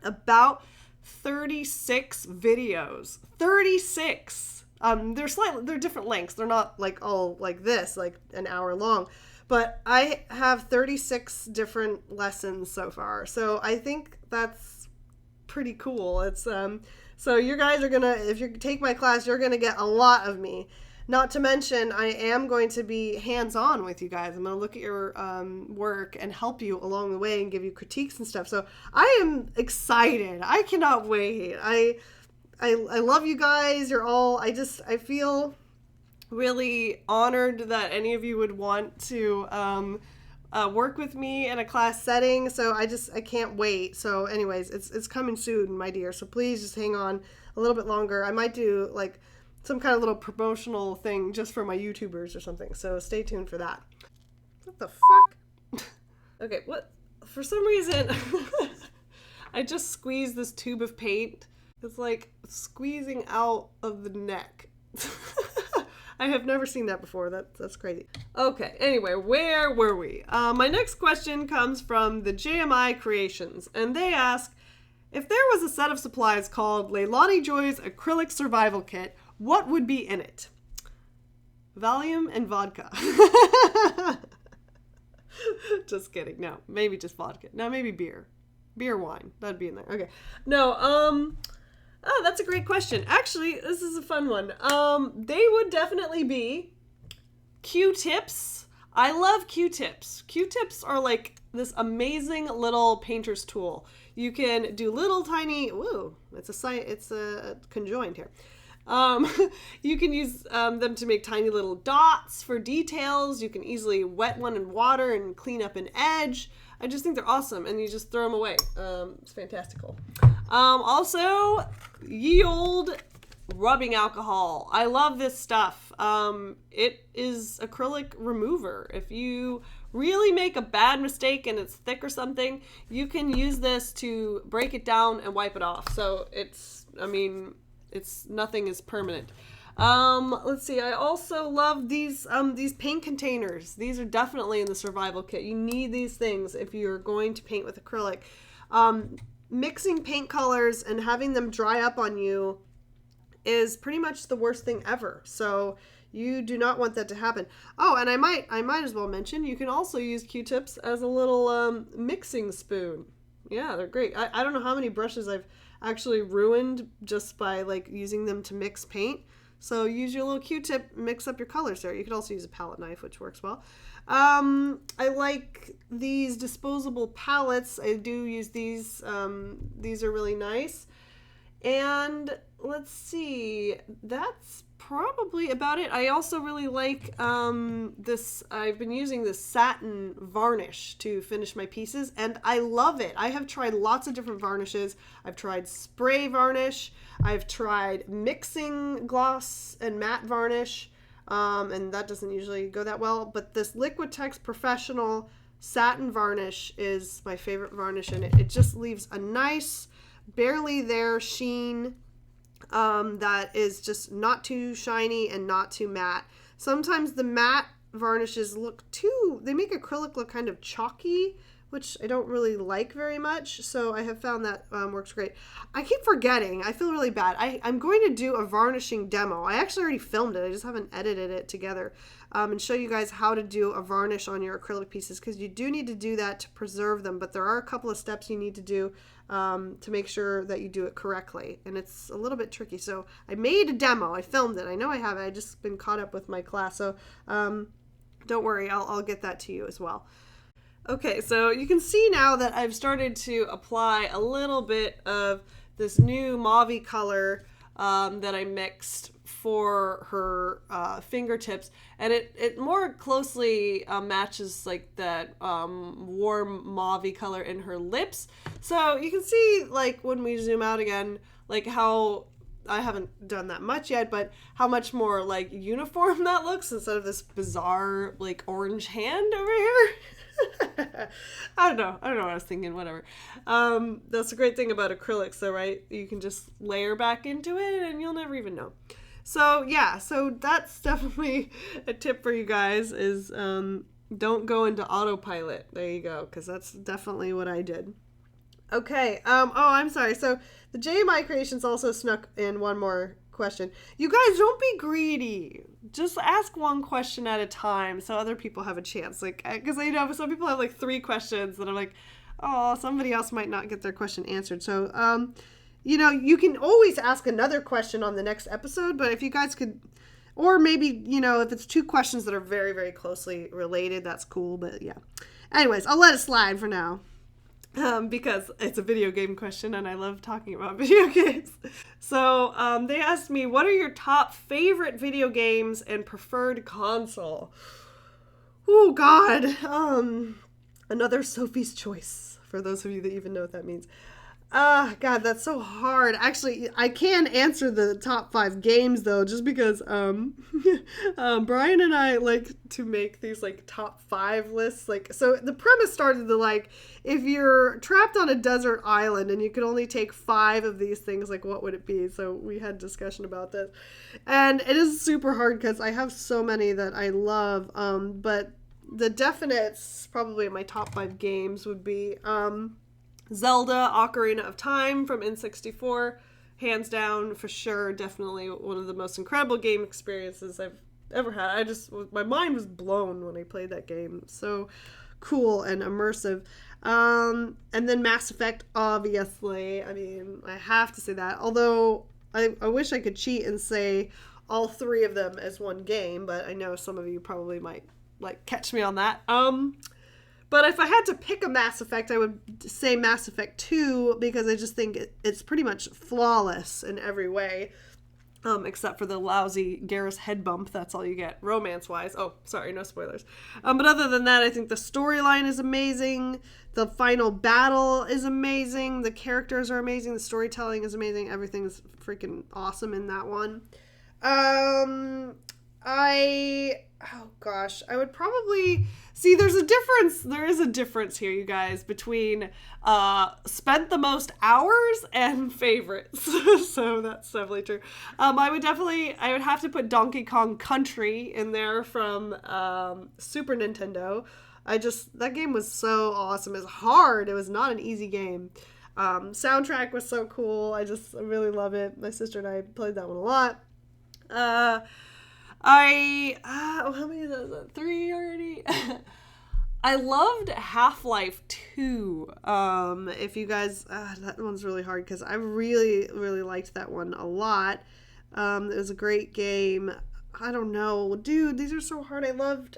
about 36 videos. 36. They're different lengths. They're not like all like this, like an hour long. But I have 36 different lessons so far. So I think that's pretty cool. It's so you guys are gonna, if you take my class, you're gonna get a lot of me. Not to mention, I am going to be hands-on with you guys. I'm going to look at your work and help you along the way and give you critiques and stuff. So I am excited. I cannot wait. I love you guys. You're all, I feel really honored that any of you would want to work with me in a class setting. So I can't wait. So anyways, it's coming soon, my dear. So please just hang on a little bit longer. I might do like some kind of little promotional thing just for my YouTubers or something. So stay tuned for that. What the fuck? Okay, what? For some reason, I just squeezed this tube of paint. It's like squeezing out of the neck. I have never seen that before. That's crazy. Okay, anyway, where were we? My next question comes from the me.My Creations, and they ask, if there was a set of supplies called Leilani Joy's Acrylic Survival Kit, what would be in it? Valium and vodka. Just kidding. No, maybe just vodka. No, maybe beer. Beer, wine. That'd be in there. Okay. No, oh, that's a great question. Actually, this is a fun one. They would definitely be Q-tips. I love Q-tips. Q-tips are like this amazing little painter's tool. You can do little tiny, ooh, it's a conjoined here. You can use them to make tiny little dots for details. You can easily wet one in water and clean up an edge. I just think they're awesome, and you just throw them away. It's fantastical. Also, ye old rubbing alcohol. I love this stuff. It is acrylic remover. If you really make a bad mistake and it's thick or something, you can use this to break it down and wipe it off. So nothing is permanent. Let's see. I also love these paint containers. These are definitely in the survival kit. You need these things if you're going to paint with acrylic. Mixing paint colors and having them dry up on you is pretty much the worst thing ever. So you do not want that to happen. Oh, and I might as well mention, you can also use Q-tips as a little mixing spoon. Yeah, they're great. I don't know how many brushes I've actually ruined just by like using them to mix paint. So use your little Q-tip, mix up your colors there. You could also use a palette knife, which works well. I like these disposable palettes. I do use these. These are really nice. And let's see, that's probably about it. I also really like this. I've been using this satin varnish to finish my pieces, and I love it. I have tried lots of different varnishes. I've tried spray varnish. I've tried mixing gloss and matte varnish, and that doesn't usually go that well. But this Liquitex Professional Satin Varnish is my favorite varnish, and it just leaves a nice, barely there sheen that is just not too shiny and not too matte. Sometimes the matte varnishes they make acrylic look kind of chalky, which I don't really like very much. So I have found that works great. I keep forgetting. I feel really bad. I'm going to do a varnishing demo. I actually already filmed it. I just haven't edited it together and show you guys how to do a varnish on your acrylic pieces, because you do need to do that to preserve them. But there are a couple of steps you need to do to make sure that you do it correctly. And it's a little bit tricky. So I made a demo. I filmed it. I know I have it. I just been caught up with my class. So don't worry. I'll get that to you as well. Okay, so you can see now that I've started to apply a little bit of this new mauve color that I mixed for her fingertips, and it more closely matches like that warm mauve color in her lips. So you can see, like, when we zoom out again, like how I haven't done that much yet, but how much more like uniform that looks instead of this bizarre like orange hand over here. I don't know what I was thinking, whatever. That's the great thing about acrylics though, right? You can just layer back into it and you'll never even know. So yeah, so that's definitely a tip for you guys is don't go into autopilot. There you go, because that's definitely what I did. Okay, oh, I'm sorry. So the me.My Creations also snuck in one more question. You guys, don't be greedy. Just ask one question at a time so other people have a chance. Like, because I know some people have like 3 questions that I'm like, oh, somebody else might not get their question answered. So, you can always ask another question on the next episode, but if you guys could, or maybe, if it's 2 questions that are very, very closely related, that's cool. But yeah. Anyways, I'll let it slide for now. Because it's a video game question and I love talking about video games. So they asked me, what are your top favorite video games and preferred console? Oh, God. Another Sophie's Choice, for those of you that even know what that means. God, that's so hard. Actually, I can answer the top 5 games though, just because Brian and I like to make these like top 5 lists. Like, so the premise started to like, if you're trapped on a desert island and you could only take 5 of these things, like what would it be? So we had discussion about this, and it is super hard because I have so many that I love. But the definites, probably my top 5 games would be Zelda Ocarina of Time from N64, hands down, for sure, definitely one of the most incredible game experiences I've ever had. My mind was blown when I played that game. So cool and immersive. And then Mass Effect, obviously. I mean, I have to say that. Although I wish I could cheat and say all 3 of them as one game, but I know some of you probably might like catch me on that. But if I had to pick a Mass Effect, I would say Mass Effect 2, because I just think it's pretty much flawless in every way, except for the lousy Garrus head bump. That's all you get, romance-wise. Oh, sorry, no spoilers. But other than that, I think the storyline is amazing. The final battle is amazing. The characters are amazing. The storytelling is amazing. Everything's freaking awesome in that one. Oh gosh, I would probably see there is a difference here, you guys, between spent the most hours and favorites. So that's definitely true. I would have to put Donkey Kong Country in there from Super Nintendo. That game was so awesome. It was hard. It was not an easy game. Soundtrack was so cool. I really love it. My sister and I played that one a lot. How many of those? 3 already? I loved Half-Life 2. If you guys, that one's really hard because I really, really liked that one a lot. It was a great game. I don't know. Dude, these are so hard. I loved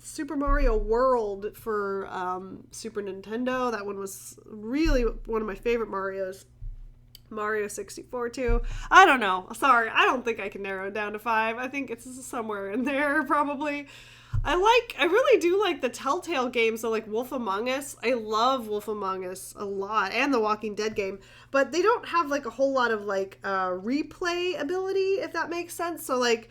Super Mario World for Super Nintendo. That one was really one of my favorite Marios. Mario 64 too. I don't know. Sorry, I don't think I can narrow it down to 5. I think it's somewhere in there probably. I really do like the Telltale games, so like Wolf Among Us. I love Wolf Among Us a lot, and the Walking Dead game, but they don't have like a whole lot of like replay ability, if that makes sense. So like,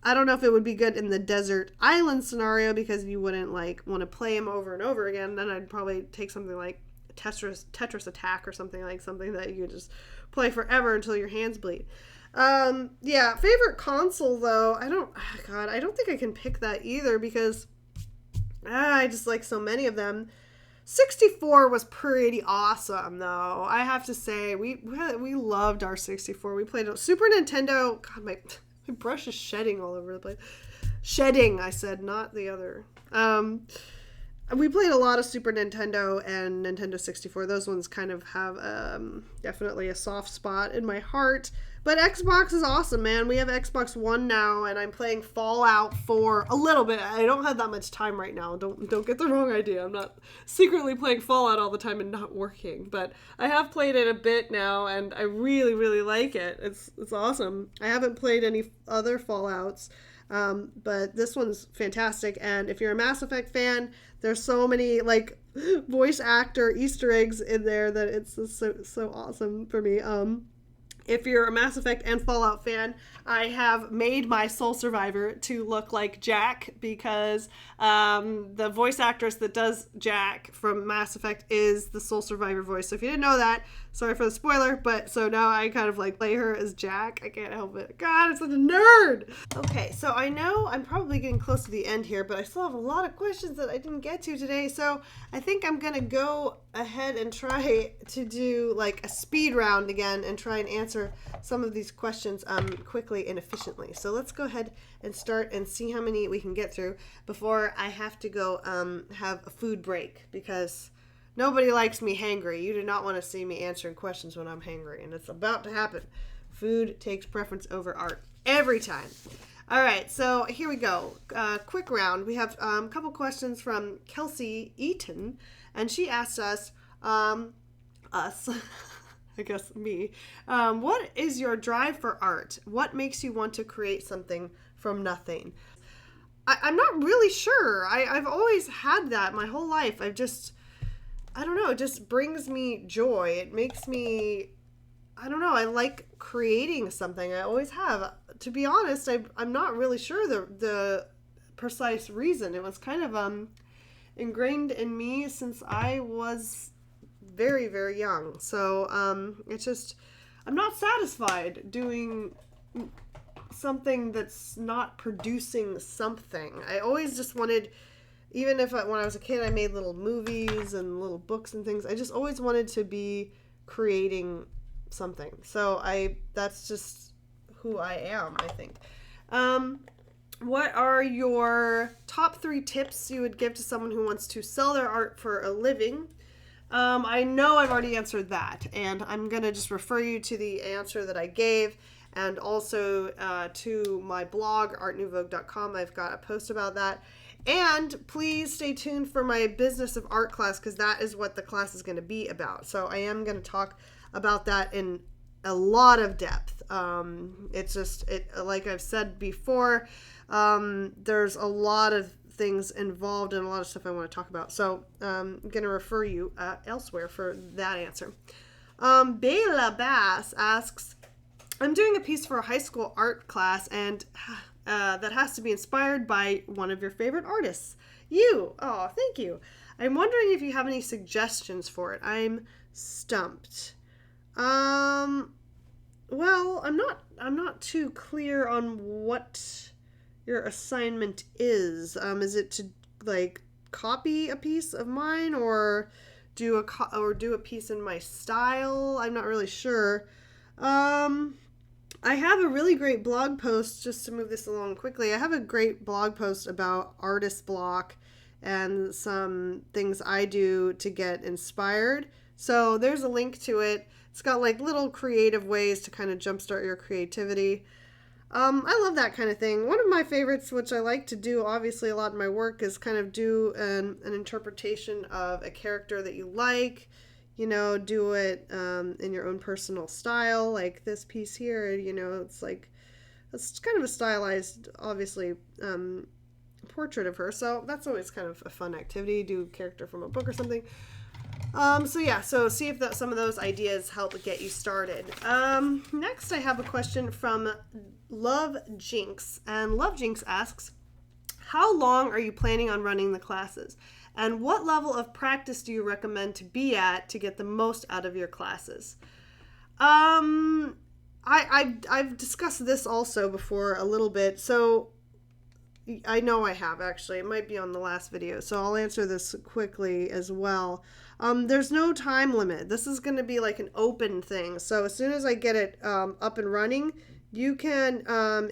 I don't know if it would be good in the desert island scenario because you wouldn't like want to play them over and over again. Then I'd probably take something like Tetris Attack or something that you could just play forever until your hands bleed. Yeah, favorite console though, I don't think I can pick that either because I just like so many of them. 64 was pretty awesome though. I have to say we loved our 64. We played Super Nintendo. God, my brush is shedding all over the place. Shedding, I said, not the other. We played a lot of Super Nintendo and Nintendo 64. Those ones kind of have definitely a soft spot in my heart. But Xbox is awesome, man. We have Xbox One now, and I'm playing Fallout 4 a little bit. I don't have that much time right now. Don't get the wrong idea. I'm not secretly playing Fallout all the time and not working. But I have played it a bit now, and I really, really like it. It's awesome. I haven't played any other Fallouts. But this one's fantastic, and if you're a Mass Effect fan, there's so many like voice actor Easter eggs in there that it's so awesome for me. If you're a Mass Effect and Fallout fan, I have made my Soul Survivor to look like Jack because the voice actress that does Jack from Mass Effect is the Soul Survivor voice. So if you didn't know that, sorry for the spoiler, but so now I kind of like play her as Jack. I can't help it. God, I'm such a nerd! Okay, so I know I'm probably getting close to the end here, but I still have a lot of questions that I didn't get to today, so I think I'm gonna go ahead and try to do like a speed round again and try and answer some of these questions quickly and efficiently. So let's go ahead and start and see how many we can get through before I have to go have a food break because nobody likes me hangry. You do not want to see me answering questions when I'm hangry, and it's about to happen. Food takes preference over art every time. All right, so here we go. Quick round. We have a couple questions from Kelsey Eaton, and she asked us, I guess me, what is your drive for art? What makes you want to create something from nothing? I'm not really sure. I've always had that my whole life. I don't know, it just brings me joy. It makes me, I don't know, I like creating something. I always have. To be honest, I'm not really sure the precise reason. It was kind of ingrained in me since I was very, very young. So it's just, I'm not satisfied doing something that's not producing something. I always just wanted, even if when I was a kid I made little movies and little books and things, I just always wanted to be creating something. So that's just who I am, I think. What are your top 3 tips you would give to someone who wants to sell their art for a living? I know I've already answered that, and I'm going to just refer you to the answer that I gave, and also to my blog, artnouvogue.com. I've got a post about that. And please stay tuned for my Business of Art class, because that is what the class is going to be about. So I am going to talk about that in a lot of depth. It's just, like I've said before, there's a lot of things involved and a lot of stuff I want to talk about. So I'm going to refer you elsewhere for that answer. Bela Bass asks, I'm doing a piece for a high school art class, and that has to be inspired by one of your favorite artists. You. Oh, thank you. I'm wondering if you have any suggestions for it. I'm stumped. Well, I'm not too clear on what your assignment is. Is it to like copy a piece of mine or do a piece in my style? I'm not really sure. I have a really great blog post, just to move this along quickly. I have a great blog post about artist block and some things I do to get inspired. So there's a link to it. It's got like little creative ways to kind of jumpstart your creativity. I love that kind of thing. One of my favorites, which I like to do obviously a lot in my work, is kind of do an interpretation of a character that you like. You know, do it in your own personal style, like this piece here. You know, it's kind of a stylized, obviously, portrait of her. So that's always kind of a fun activity. Do a character from a book or something. So see if some of those ideas help get you started. Next, I have a question from Love Jinx, and Love Jinx asks, how long are you planning on running the classes? And what level of practice do you recommend to be at to get the most out of your classes? I've discussed this also before a little bit, so I know I have actually. It might be on the last video, so I'll answer this quickly as well. There's no time limit. This is going to be like an open thing. So as soon as I get it up and running, you can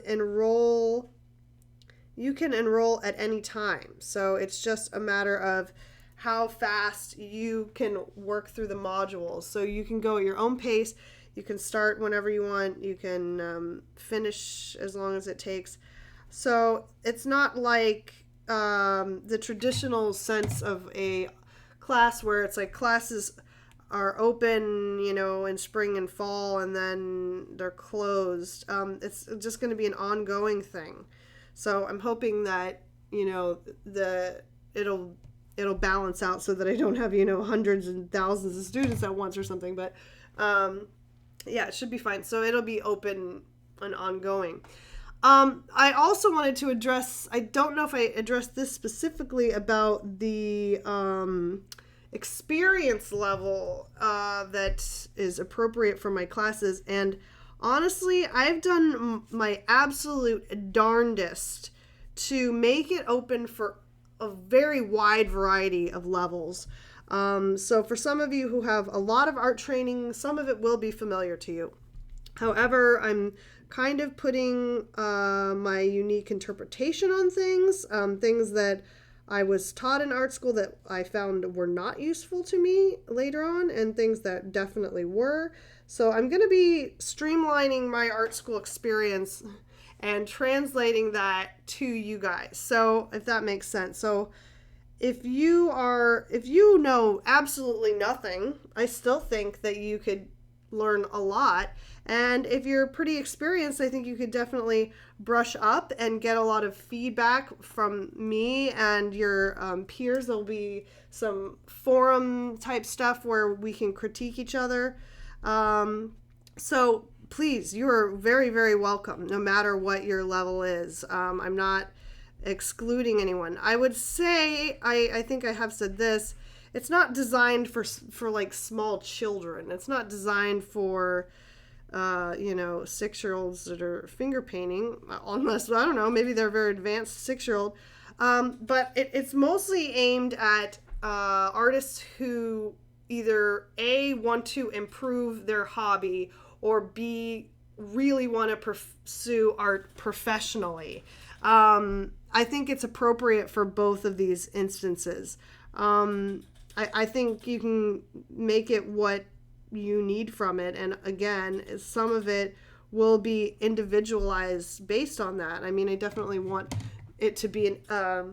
enroll. You can enroll at any time. So it's just a matter of how fast you can work through the modules. So you can go at your own pace. You can start whenever you want. You can finish as long as it takes. So it's not like the traditional sense of a class where it's like classes are open, you know, in spring and fall, and then they're closed. It's just going to be an ongoing thing. So I'm hoping that, you know, it'll balance out so that I don't have, you know, hundreds and thousands of students at once or something. But yeah, it should be fine. So it'll be open and ongoing. I also wanted to address, I don't know if I addressed this specifically about the experience level that is appropriate for my classes. And honestly, I've done my absolute darndest to make it open for a very wide variety of levels. So for some of you who have a lot of art training, some of it will be familiar to you. However, I'm kind of putting my unique interpretation on things, things that I was taught in art school that I found were not useful to me later on, and things that definitely were. So I'm going to be streamlining my art school experience and translating that to you guys. So if that makes sense. So if you know absolutely nothing, I still think that you could learn a lot. And if you're pretty experienced, I think you could definitely brush up and get a lot of feedback from me and your peers. There'll be some forum type stuff where we can critique each other. So please, you are very, very welcome, no matter what your level is. I'm not excluding anyone. I would say, I think I have said this, it's not designed for like small children. It's not designed for 6-year-olds that are finger painting, unless, I don't know, maybe they're a very advanced 6-year-old. But it's mostly aimed at artists who either A, want to improve their hobby, or B, really want to pursue art professionally. I think it's appropriate for both of these instances. I think you can make it what you need from it, and again, some of it will be individualized based on that. I mean, I definitely want it to be a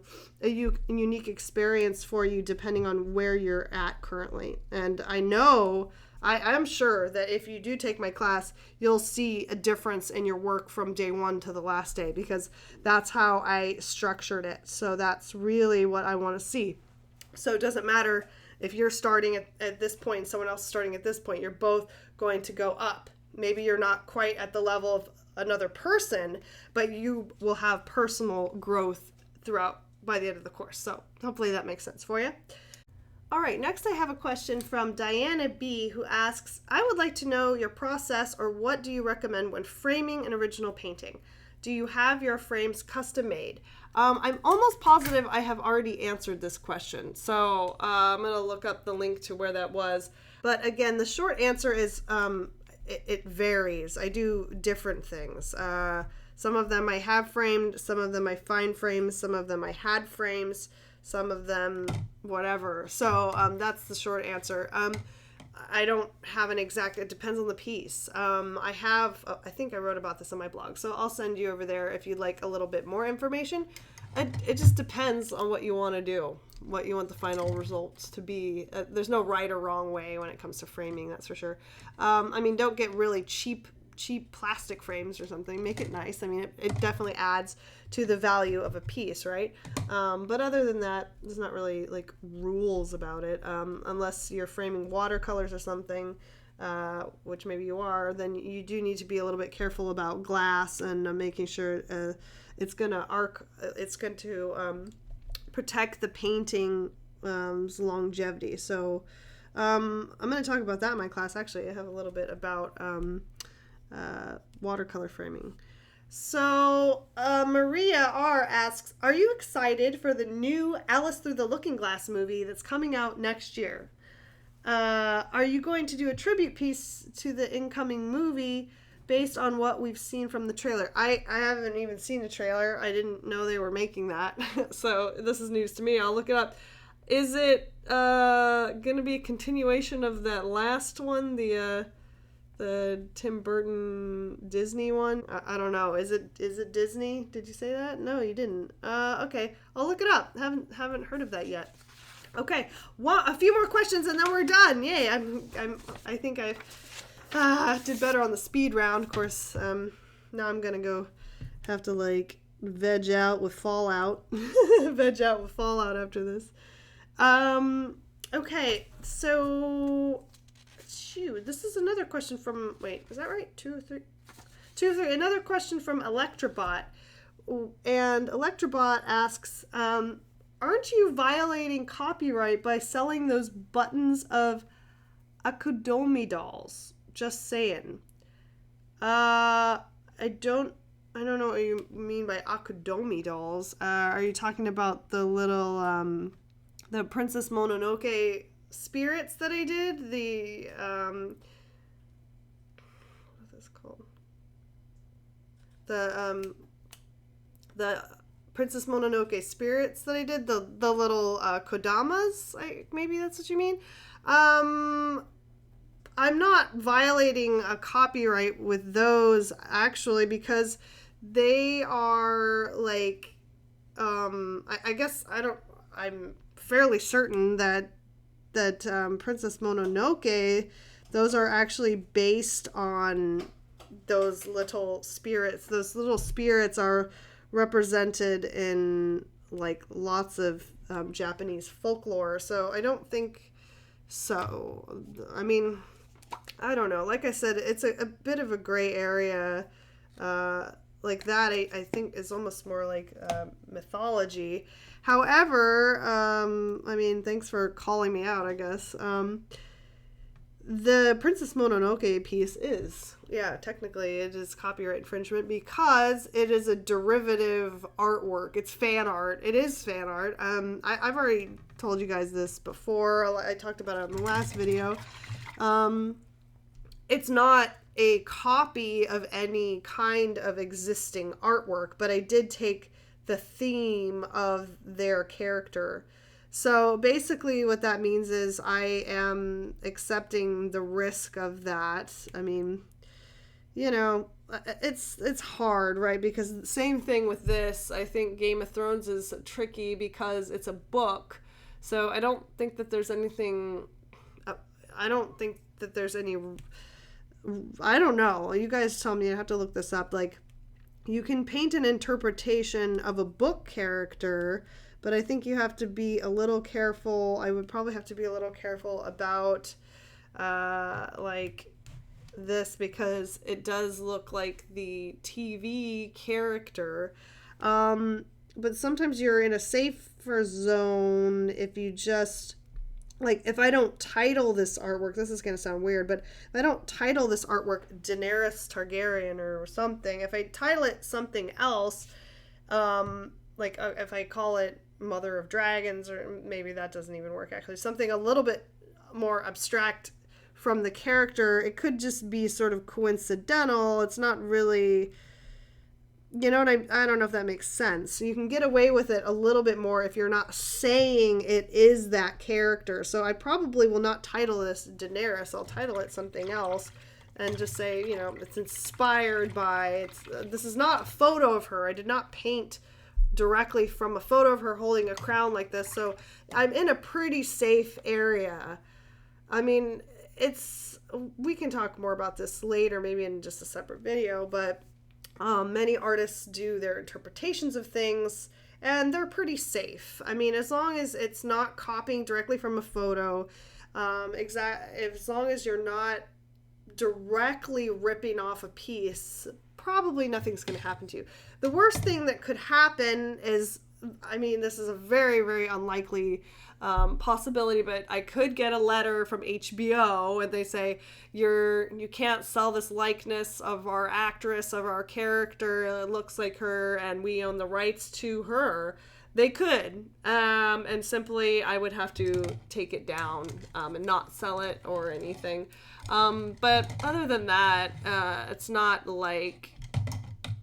unique experience for you depending on where you're at currently. And I know, I'm sure that if you do take my class, you'll see a difference in your work from day one to the last day, because that's how I structured it. So that's really what I want to see. So it doesn't matter if you're starting at this point and someone else is starting at this point, you're both going to go up. Maybe you're not quite at the level of another person, but you will have personal growth throughout by the end of the course. So hopefully that makes sense for you. All right, next I have a question from Diana B, who asks, I would like to know your process, or what do you recommend when framing an original painting? Do you have your frames custom made? I'm almost positive I have already answered this question, so I'm going to look up the link to where that was. But again, the short answer is it varies. I do different things. Some of them I have framed, some of them I find frames, some of them I had frames, some of them whatever. So that's the short answer. I don't have an exact, it depends on the piece. I think I wrote about this on my blog, so I'll send you over there if you'd like a little bit more information. It just depends on what you want to do, what you want the final results to be. There's no right or wrong way when it comes to framing, that's for sure. I mean, don't get really cheap plastic frames or something. Make it nice. I mean, it definitely adds to the value of a piece, right? But other than that, there's not really like rules about it, unless you're framing watercolors or something, which maybe you are. Then you do need to be a little bit careful about glass and making sure it's going to protect the painting's longevity. So I'm going to talk about that in my class. Actually, I have a little bit about watercolor framing. So Maria R asks, are you excited for the new Alice Through the Looking Glass movie that's coming out next year? Are you going to do a tribute piece to the incoming movie based on what we've seen from the trailer? I haven't even seen the trailer. I didn't know they were making that. So this is news to me. I'll look it up. Is it going to be a continuation of that last one, the Tim Burton Disney one? I don't know. Is it Disney? Did you say that? No, you didn't. Okay, I'll look it up. Haven't heard of that yet. Okay, a few more questions and then we're done. Yay! I think I did better on the speed round. Of course, now I'm gonna have to veg out with Fallout. Veg out with Fallout after this. Okay, so. This is another question from, wait, is that right? 2 or 3? 2 or 3. Another question from Electrobot. And Electrobot asks, aren't you violating copyright by selling those buttons of Akudomi dolls? Just saying. I don't know what you mean by Akudomi dolls. Are you talking about the little, the Princess Mononoke spirits that I did? The what is this called? The Princess Mononoke spirits that I did, the little kodamas, maybe that's what you mean. I'm not violating a copyright with those, actually, because they are I guess I'm fairly certain that Princess Mononoke, those are actually based on those little spirits. Those little spirits are represented in like lots of Japanese folklore. So I don't think so. I mean, I don't know. Like I said, it's a bit of a gray area. Like that, I think is almost more like mythology. However, I mean, thanks for calling me out, I guess. The Princess Mononoke piece is, yeah, technically it is copyright infringement because it is a derivative artwork. It's fan art. It is fan art. I've already told you guys this before. I talked about it in the last video. It's not a copy of any kind of existing artwork, but I did take the theme of their character. So basically what that means is I am accepting the risk of that. I mean, you know, it's hard, right? Because same thing with this. I think Game of Thrones is tricky because it's a book. So I don't think that there's anything, I don't think that there's any, I don't know. You guys tell me. I have to look this up. Like, you can paint an interpretation of a book character, but I think you have to be a little careful. I would probably have to be a little careful about like this because it does look like the TV character. But sometimes you're in a safer zone if you just, like, if I don't title this artwork, this is going to sound weird, but if I don't title this artwork Daenerys Targaryen or something, if I title it something else, like if I call it Mother of Dragons, or maybe that doesn't even work actually, something a little bit more abstract from the character, it could just be sort of coincidental. It's not really, you know what I don't know if that makes sense. You can get away with it a little bit more if you're not saying it is that character. So I probably will not title this Daenerys. I'll title it something else and just say, you know, it's inspired by, this is not a photo of her. I did not paint directly from a photo of her holding a crown like this. So I'm in a pretty safe area. I mean, we can talk more about this later, maybe in just a separate video, but many artists do their interpretations of things, and they're pretty safe. I mean, as long as it's not copying directly from a photo, as long as you're not directly ripping off a piece, probably nothing's going to happen to you. The worst thing that could happen is, I mean, this is a very, very unlikely possibility, but I could get a letter from HBO and they say you can't sell this likeness of our actress, of our character, it looks like her, and we own the rights to her. They could, and simply I would have to take it down and not sell it or anything. But other than that, it's not like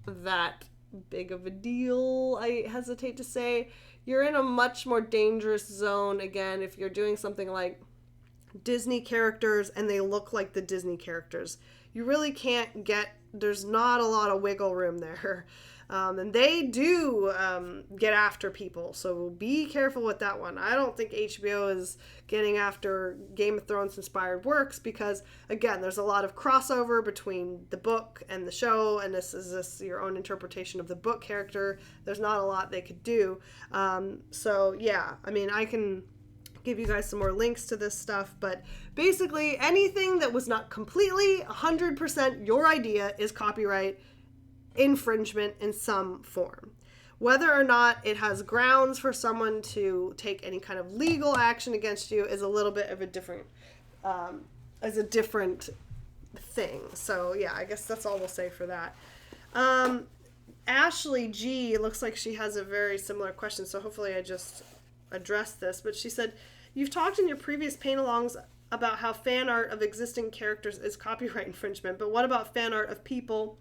that big of a deal, I hesitate to say. You're in a much more dangerous zone, again, if you're doing something like Disney characters and they look like the Disney characters. You really can't there's not a lot of wiggle room there. And they do get after people, so be careful with that one. I don't think HBO is getting after Game of Thrones inspired works because, again, there's a lot of crossover between the book and the show, and this is your own interpretation of the book character. There's not a lot they could do. So, yeah, I mean, I can give you guys some more links to this stuff, but basically anything that was not completely 100% your idea is copyright infringement in some form. Whether or not it has grounds for someone to take any kind of legal action against you is a little bit of a different thing. So yeah, I guess that's all we'll say for that. Ashley G looks like she has a very similar question, so hopefully I just addressed this, but she said, you've talked in your previous paint-alongs about how fan art of existing characters is copyright infringement, but what about fan art of people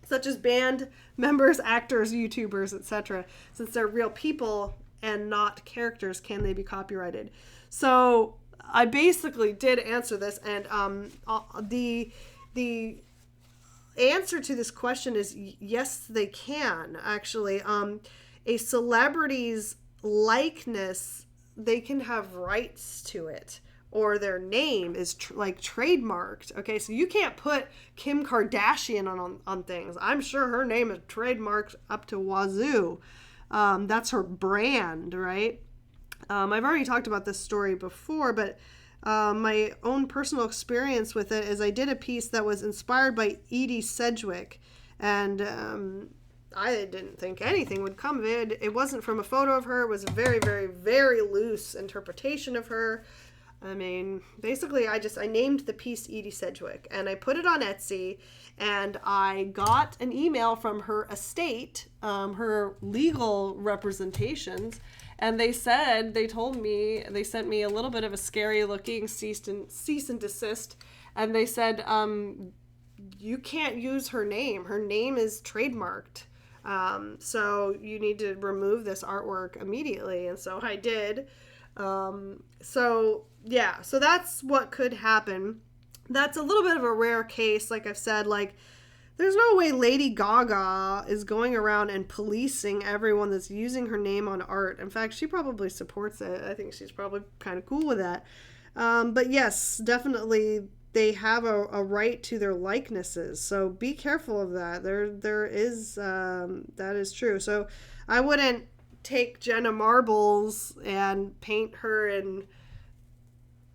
such as band members, actors, YouTubers, etc.? Since they're real people and not characters, can they be copyrighted? So I basically did answer this, and the answer to this question is yes, they can, actually. A celebrity's likeness, they can have rights to it, or their name is like trademarked. Okay, so you can't put Kim Kardashian on things. I'm sure her name is trademarked up to wazoo. That's her brand, right? I've already talked about this story before, but my own personal experience with it is I did a piece that was inspired by Edie Sedgwick, and I didn't think anything would come of it. It wasn't from a photo of her. It was a very, very, very loose interpretation of her. I mean, basically, I named the piece Edie Sedgwick, and I put it on Etsy, and I got an email from her estate, her legal representations, and they sent me a little bit of a scary looking cease and desist, and they said, you can't use her name. Her name is trademarked. So you need to remove this artwork immediately. And so I did. So that's what could happen. That's a little bit of a rare case. Like I've said, like, there's no way Lady Gaga is going around and policing everyone that's using her name on art. In fact, she probably supports it. I think she's probably kind of cool with that. But yes, definitely they have a right to their likenesses. So be careful of that. There is, that is true. So I wouldn't take Jenna Marbles and paint her in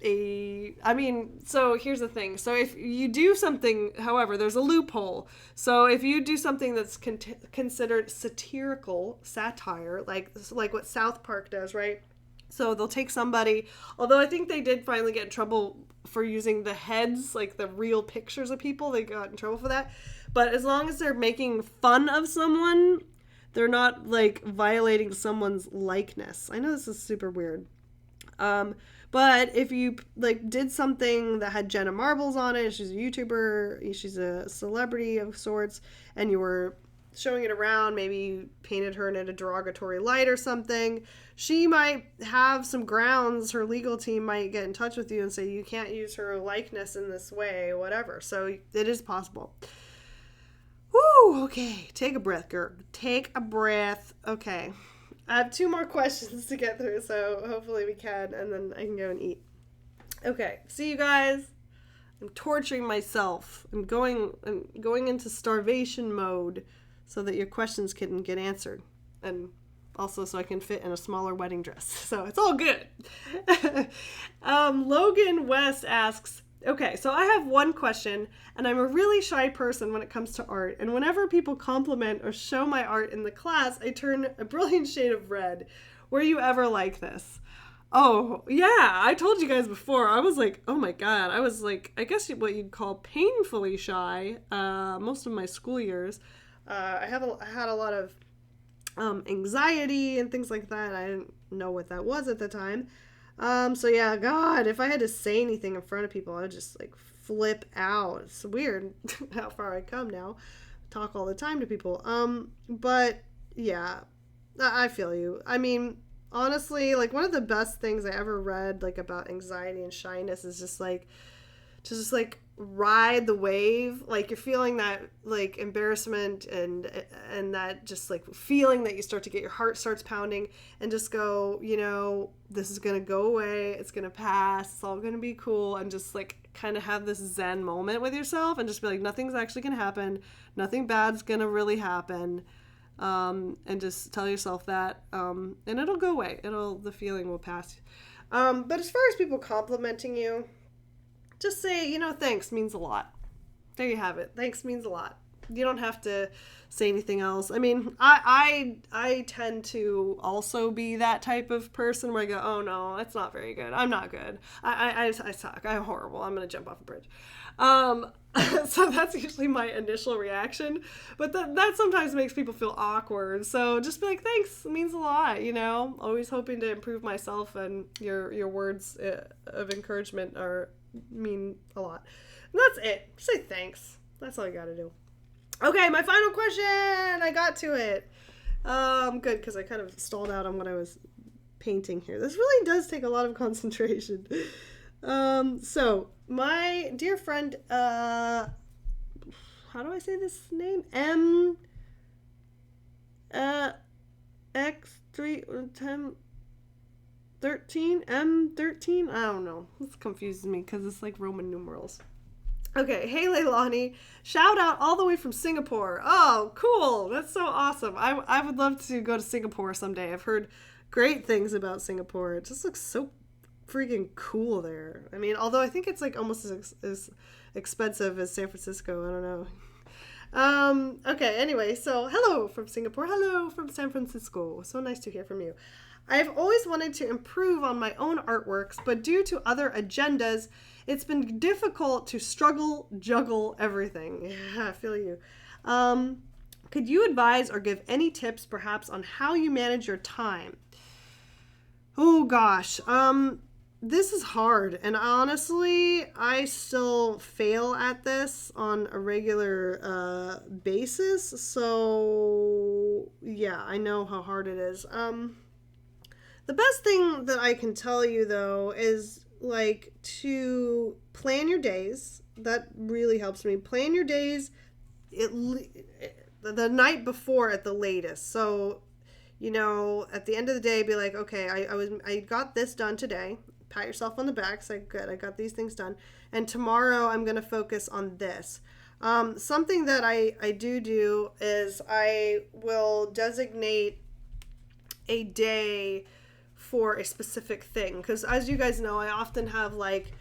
so here's the thing. So if you do something, however, there's a loophole. So if you do something that's considered satire, like what South Park does, right? So they'll take somebody, although I think they did finally get in trouble for using the heads, like the real pictures of people. They got in trouble for that. But as long as they're making fun of someone, they're not like violating someone's likeness. I know this is super weird. But if you like did something that had Jenna Marbles on it, she's a YouTuber, she's a celebrity of sorts, and you were showing it around, maybe you painted her in a derogatory light or something, she might have some grounds. Her legal team might get in touch with you and say you can't use her likeness in this way, whatever. So it is possible. Woo, okay. Take a breath, girl. Take a breath. Okay. I have 2 more questions to get through, so hopefully we can, and then I can go and eat. Okay, see you guys. I'm torturing myself. I'm going into starvation mode so that your questions can get answered, and also so I can fit in a smaller wedding dress. So it's all good. Logan West asks, okay, so I have one question, and I'm a really shy person when it comes to art, and whenever people compliment or show my art in the class, I turn a brilliant shade of red. Were you ever like this? Oh, yeah, I told you guys before, I was like, oh my god, I was like, I guess what you'd call painfully shy, most of my school years. I had a lot of anxiety and things like that. I didn't know what that was at the time. So yeah, God, if I had to say anything in front of people, I would just like flip out. It's weird how far I come now. Talk all the time to people. But yeah, I feel you. I mean, honestly, like one of the best things I ever read, like about anxiety and shyness is just like, to just like ride the wave. Like you're feeling that like embarrassment and that just like feeling that you start to get, your heart starts pounding, and just go, you know, this is gonna go away, it's gonna pass, it's all gonna be cool, and just like kind of have this zen moment with yourself and just be like, nothing's actually gonna happen, nothing bad's gonna really happen, and just tell yourself that, and it'll go away, the feeling will pass. But as far as people complimenting you, just say, you know, thanks means a lot. There you have it. Thanks means a lot. You don't have to say anything else. I mean, I tend to also be that type of person where I go, oh no, that's not very good. I'm not good. I suck. I'm horrible. I'm going to jump off a bridge. So that's usually my initial reaction. But that sometimes makes people feel awkward. So just be like, thanks means a lot, you know. Always hoping to improve myself, and your words of encouragement mean a lot. And that's it. Say thanks. That's all you gotta do. Okay, my final question. I got to it. Good, because I kind of stalled out on what I was painting here. This really does take a lot of concentration. So my dear friend, how do I say this name? X310. 13, M13. I don't know. This confuses me because it's like Roman numerals. Okay, hey Leilani, shout out all the way from Singapore. Oh, cool. That's so awesome. I would love to go to Singapore someday. I've heard great things about Singapore. It just looks so freaking cool there. I mean, although I think it's like almost as expensive as San Francisco. I don't know. Okay, anyway, so hello from Singapore. Hello from San Francisco. So nice to hear from you. I've always wanted to improve on my own artworks, but due to other agendas, it's been difficult to juggle everything. Yeah, I feel you. Could you advise or give any tips perhaps on how you manage your time? Oh gosh. This is hard. And honestly, I still fail at this on a regular basis. So yeah, I know how hard it is. The best thing that I can tell you though is like to plan your days. That really helps me. Plan your days the night before at the latest. So, you know, at the end of the day, be like, okay, I got this done today. Pat yourself on the back. Say, good, I got these things done. And tomorrow I'm going to focus on this. Something that I do is I will designate a day for a specific thing, because as you guys know, I often have like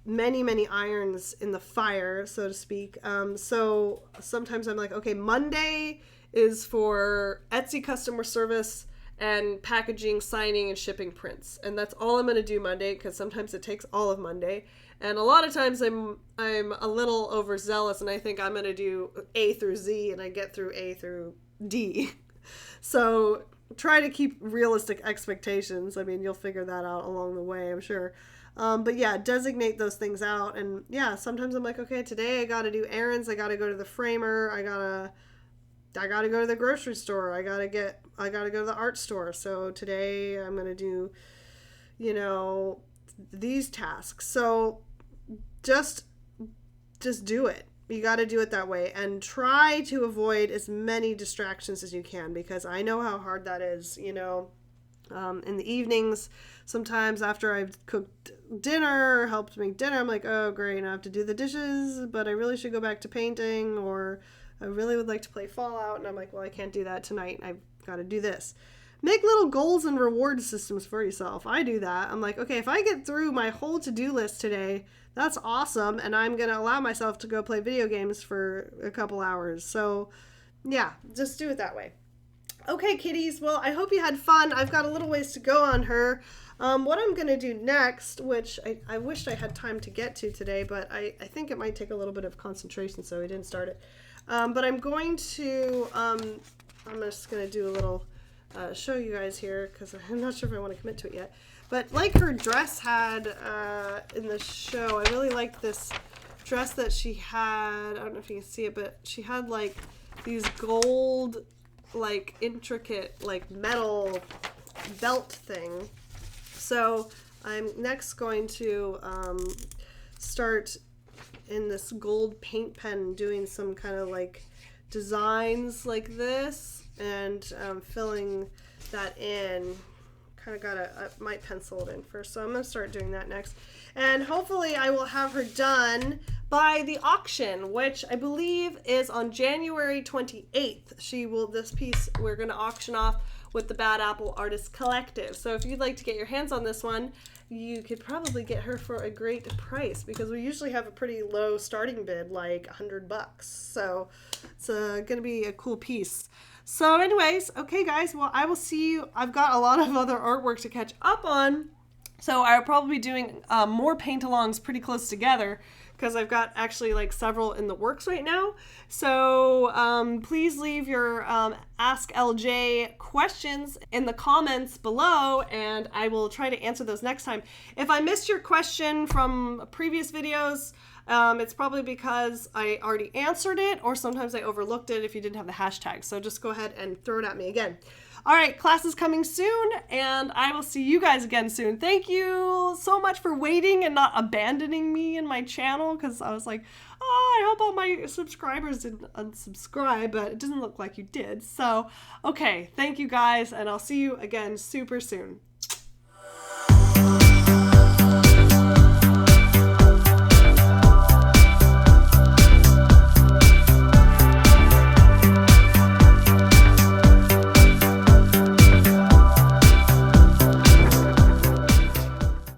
many irons in the fire, so to speak. So sometimes I'm like, okay, Monday is for Etsy customer service and packaging, signing, and shipping prints, and that's all I'm going to do Monday, because sometimes it takes all of Monday, and a lot of times I'm a little overzealous and I think I'm going to do A through Z and I get through A through D. So try to keep realistic expectations. I mean, you'll figure that out along the way, I'm sure. But yeah, designate those things out. And yeah, sometimes I'm like, okay, today I got to do errands. I got to go to the framer. I got to go to the grocery store. I got to go to the art store. So today I'm going to do, you know, these tasks. So just do it. You got to do it that way, and try to avoid as many distractions as you can, because I know how hard that is. You know, in the evenings, sometimes after I've cooked dinner or helped make dinner, I'm like, oh great, I have to do the dishes, but I really should go back to painting, or I really would like to play Fallout, and I'm like, well, I can't do that tonight. I've got to do this. Make little goals and reward systems for yourself. I do that. I'm like, okay, if I get through my whole to-do list today, that's awesome, and I'm going to allow myself to go play video games for a couple hours. So, yeah, just do it that way. Okay, kitties, well, I hope you had fun. I've got a little ways to go on her. What I'm going to do next, which I wished I had time to get to today, but I think it might take a little bit of concentration, so we didn't start it. But I'm going to, I'm just going to do a little, show you guys here, because I'm not sure if I want to commit to it yet. But like her dress had in the show, I really liked this dress that she had. I don't know if you can see it, but she had like these gold, like intricate, like metal belt thing. So I'm next going to start in this gold paint pen doing some kind of like designs like this, and filling that in. Kind of I might pencil it in first, so I'm going to start doing that next. And hopefully I will have her done by the auction, which I believe is on January 28th. This piece we're going to auction off with the Bad Apple Artists Collective. So if you'd like to get your hands on this one, you could probably get her for a great price, because we usually have a pretty low starting bid, like $100. So it's going to be a cool piece. So anyways, okay guys, well, I will see you. I've got a lot of other artwork to catch up on, so I'll probably be doing more paint-alongs pretty close together, because I've got actually like several in the works right now. So please leave your Ask LJ questions in the comments below, and I will try to answer those next time. If I missed your question from previous videos, it's probably because I already answered it, or sometimes I overlooked it if you didn't have the hashtag. So just go ahead and throw it at me again. All right, class is coming soon, and I will see you guys again soon. Thank you so much for waiting and not abandoning me and my channel, because I was like, oh, I hope all my subscribers didn't unsubscribe, but it doesn't look like you did. So, okay, thank you guys, and I'll see you again super soon.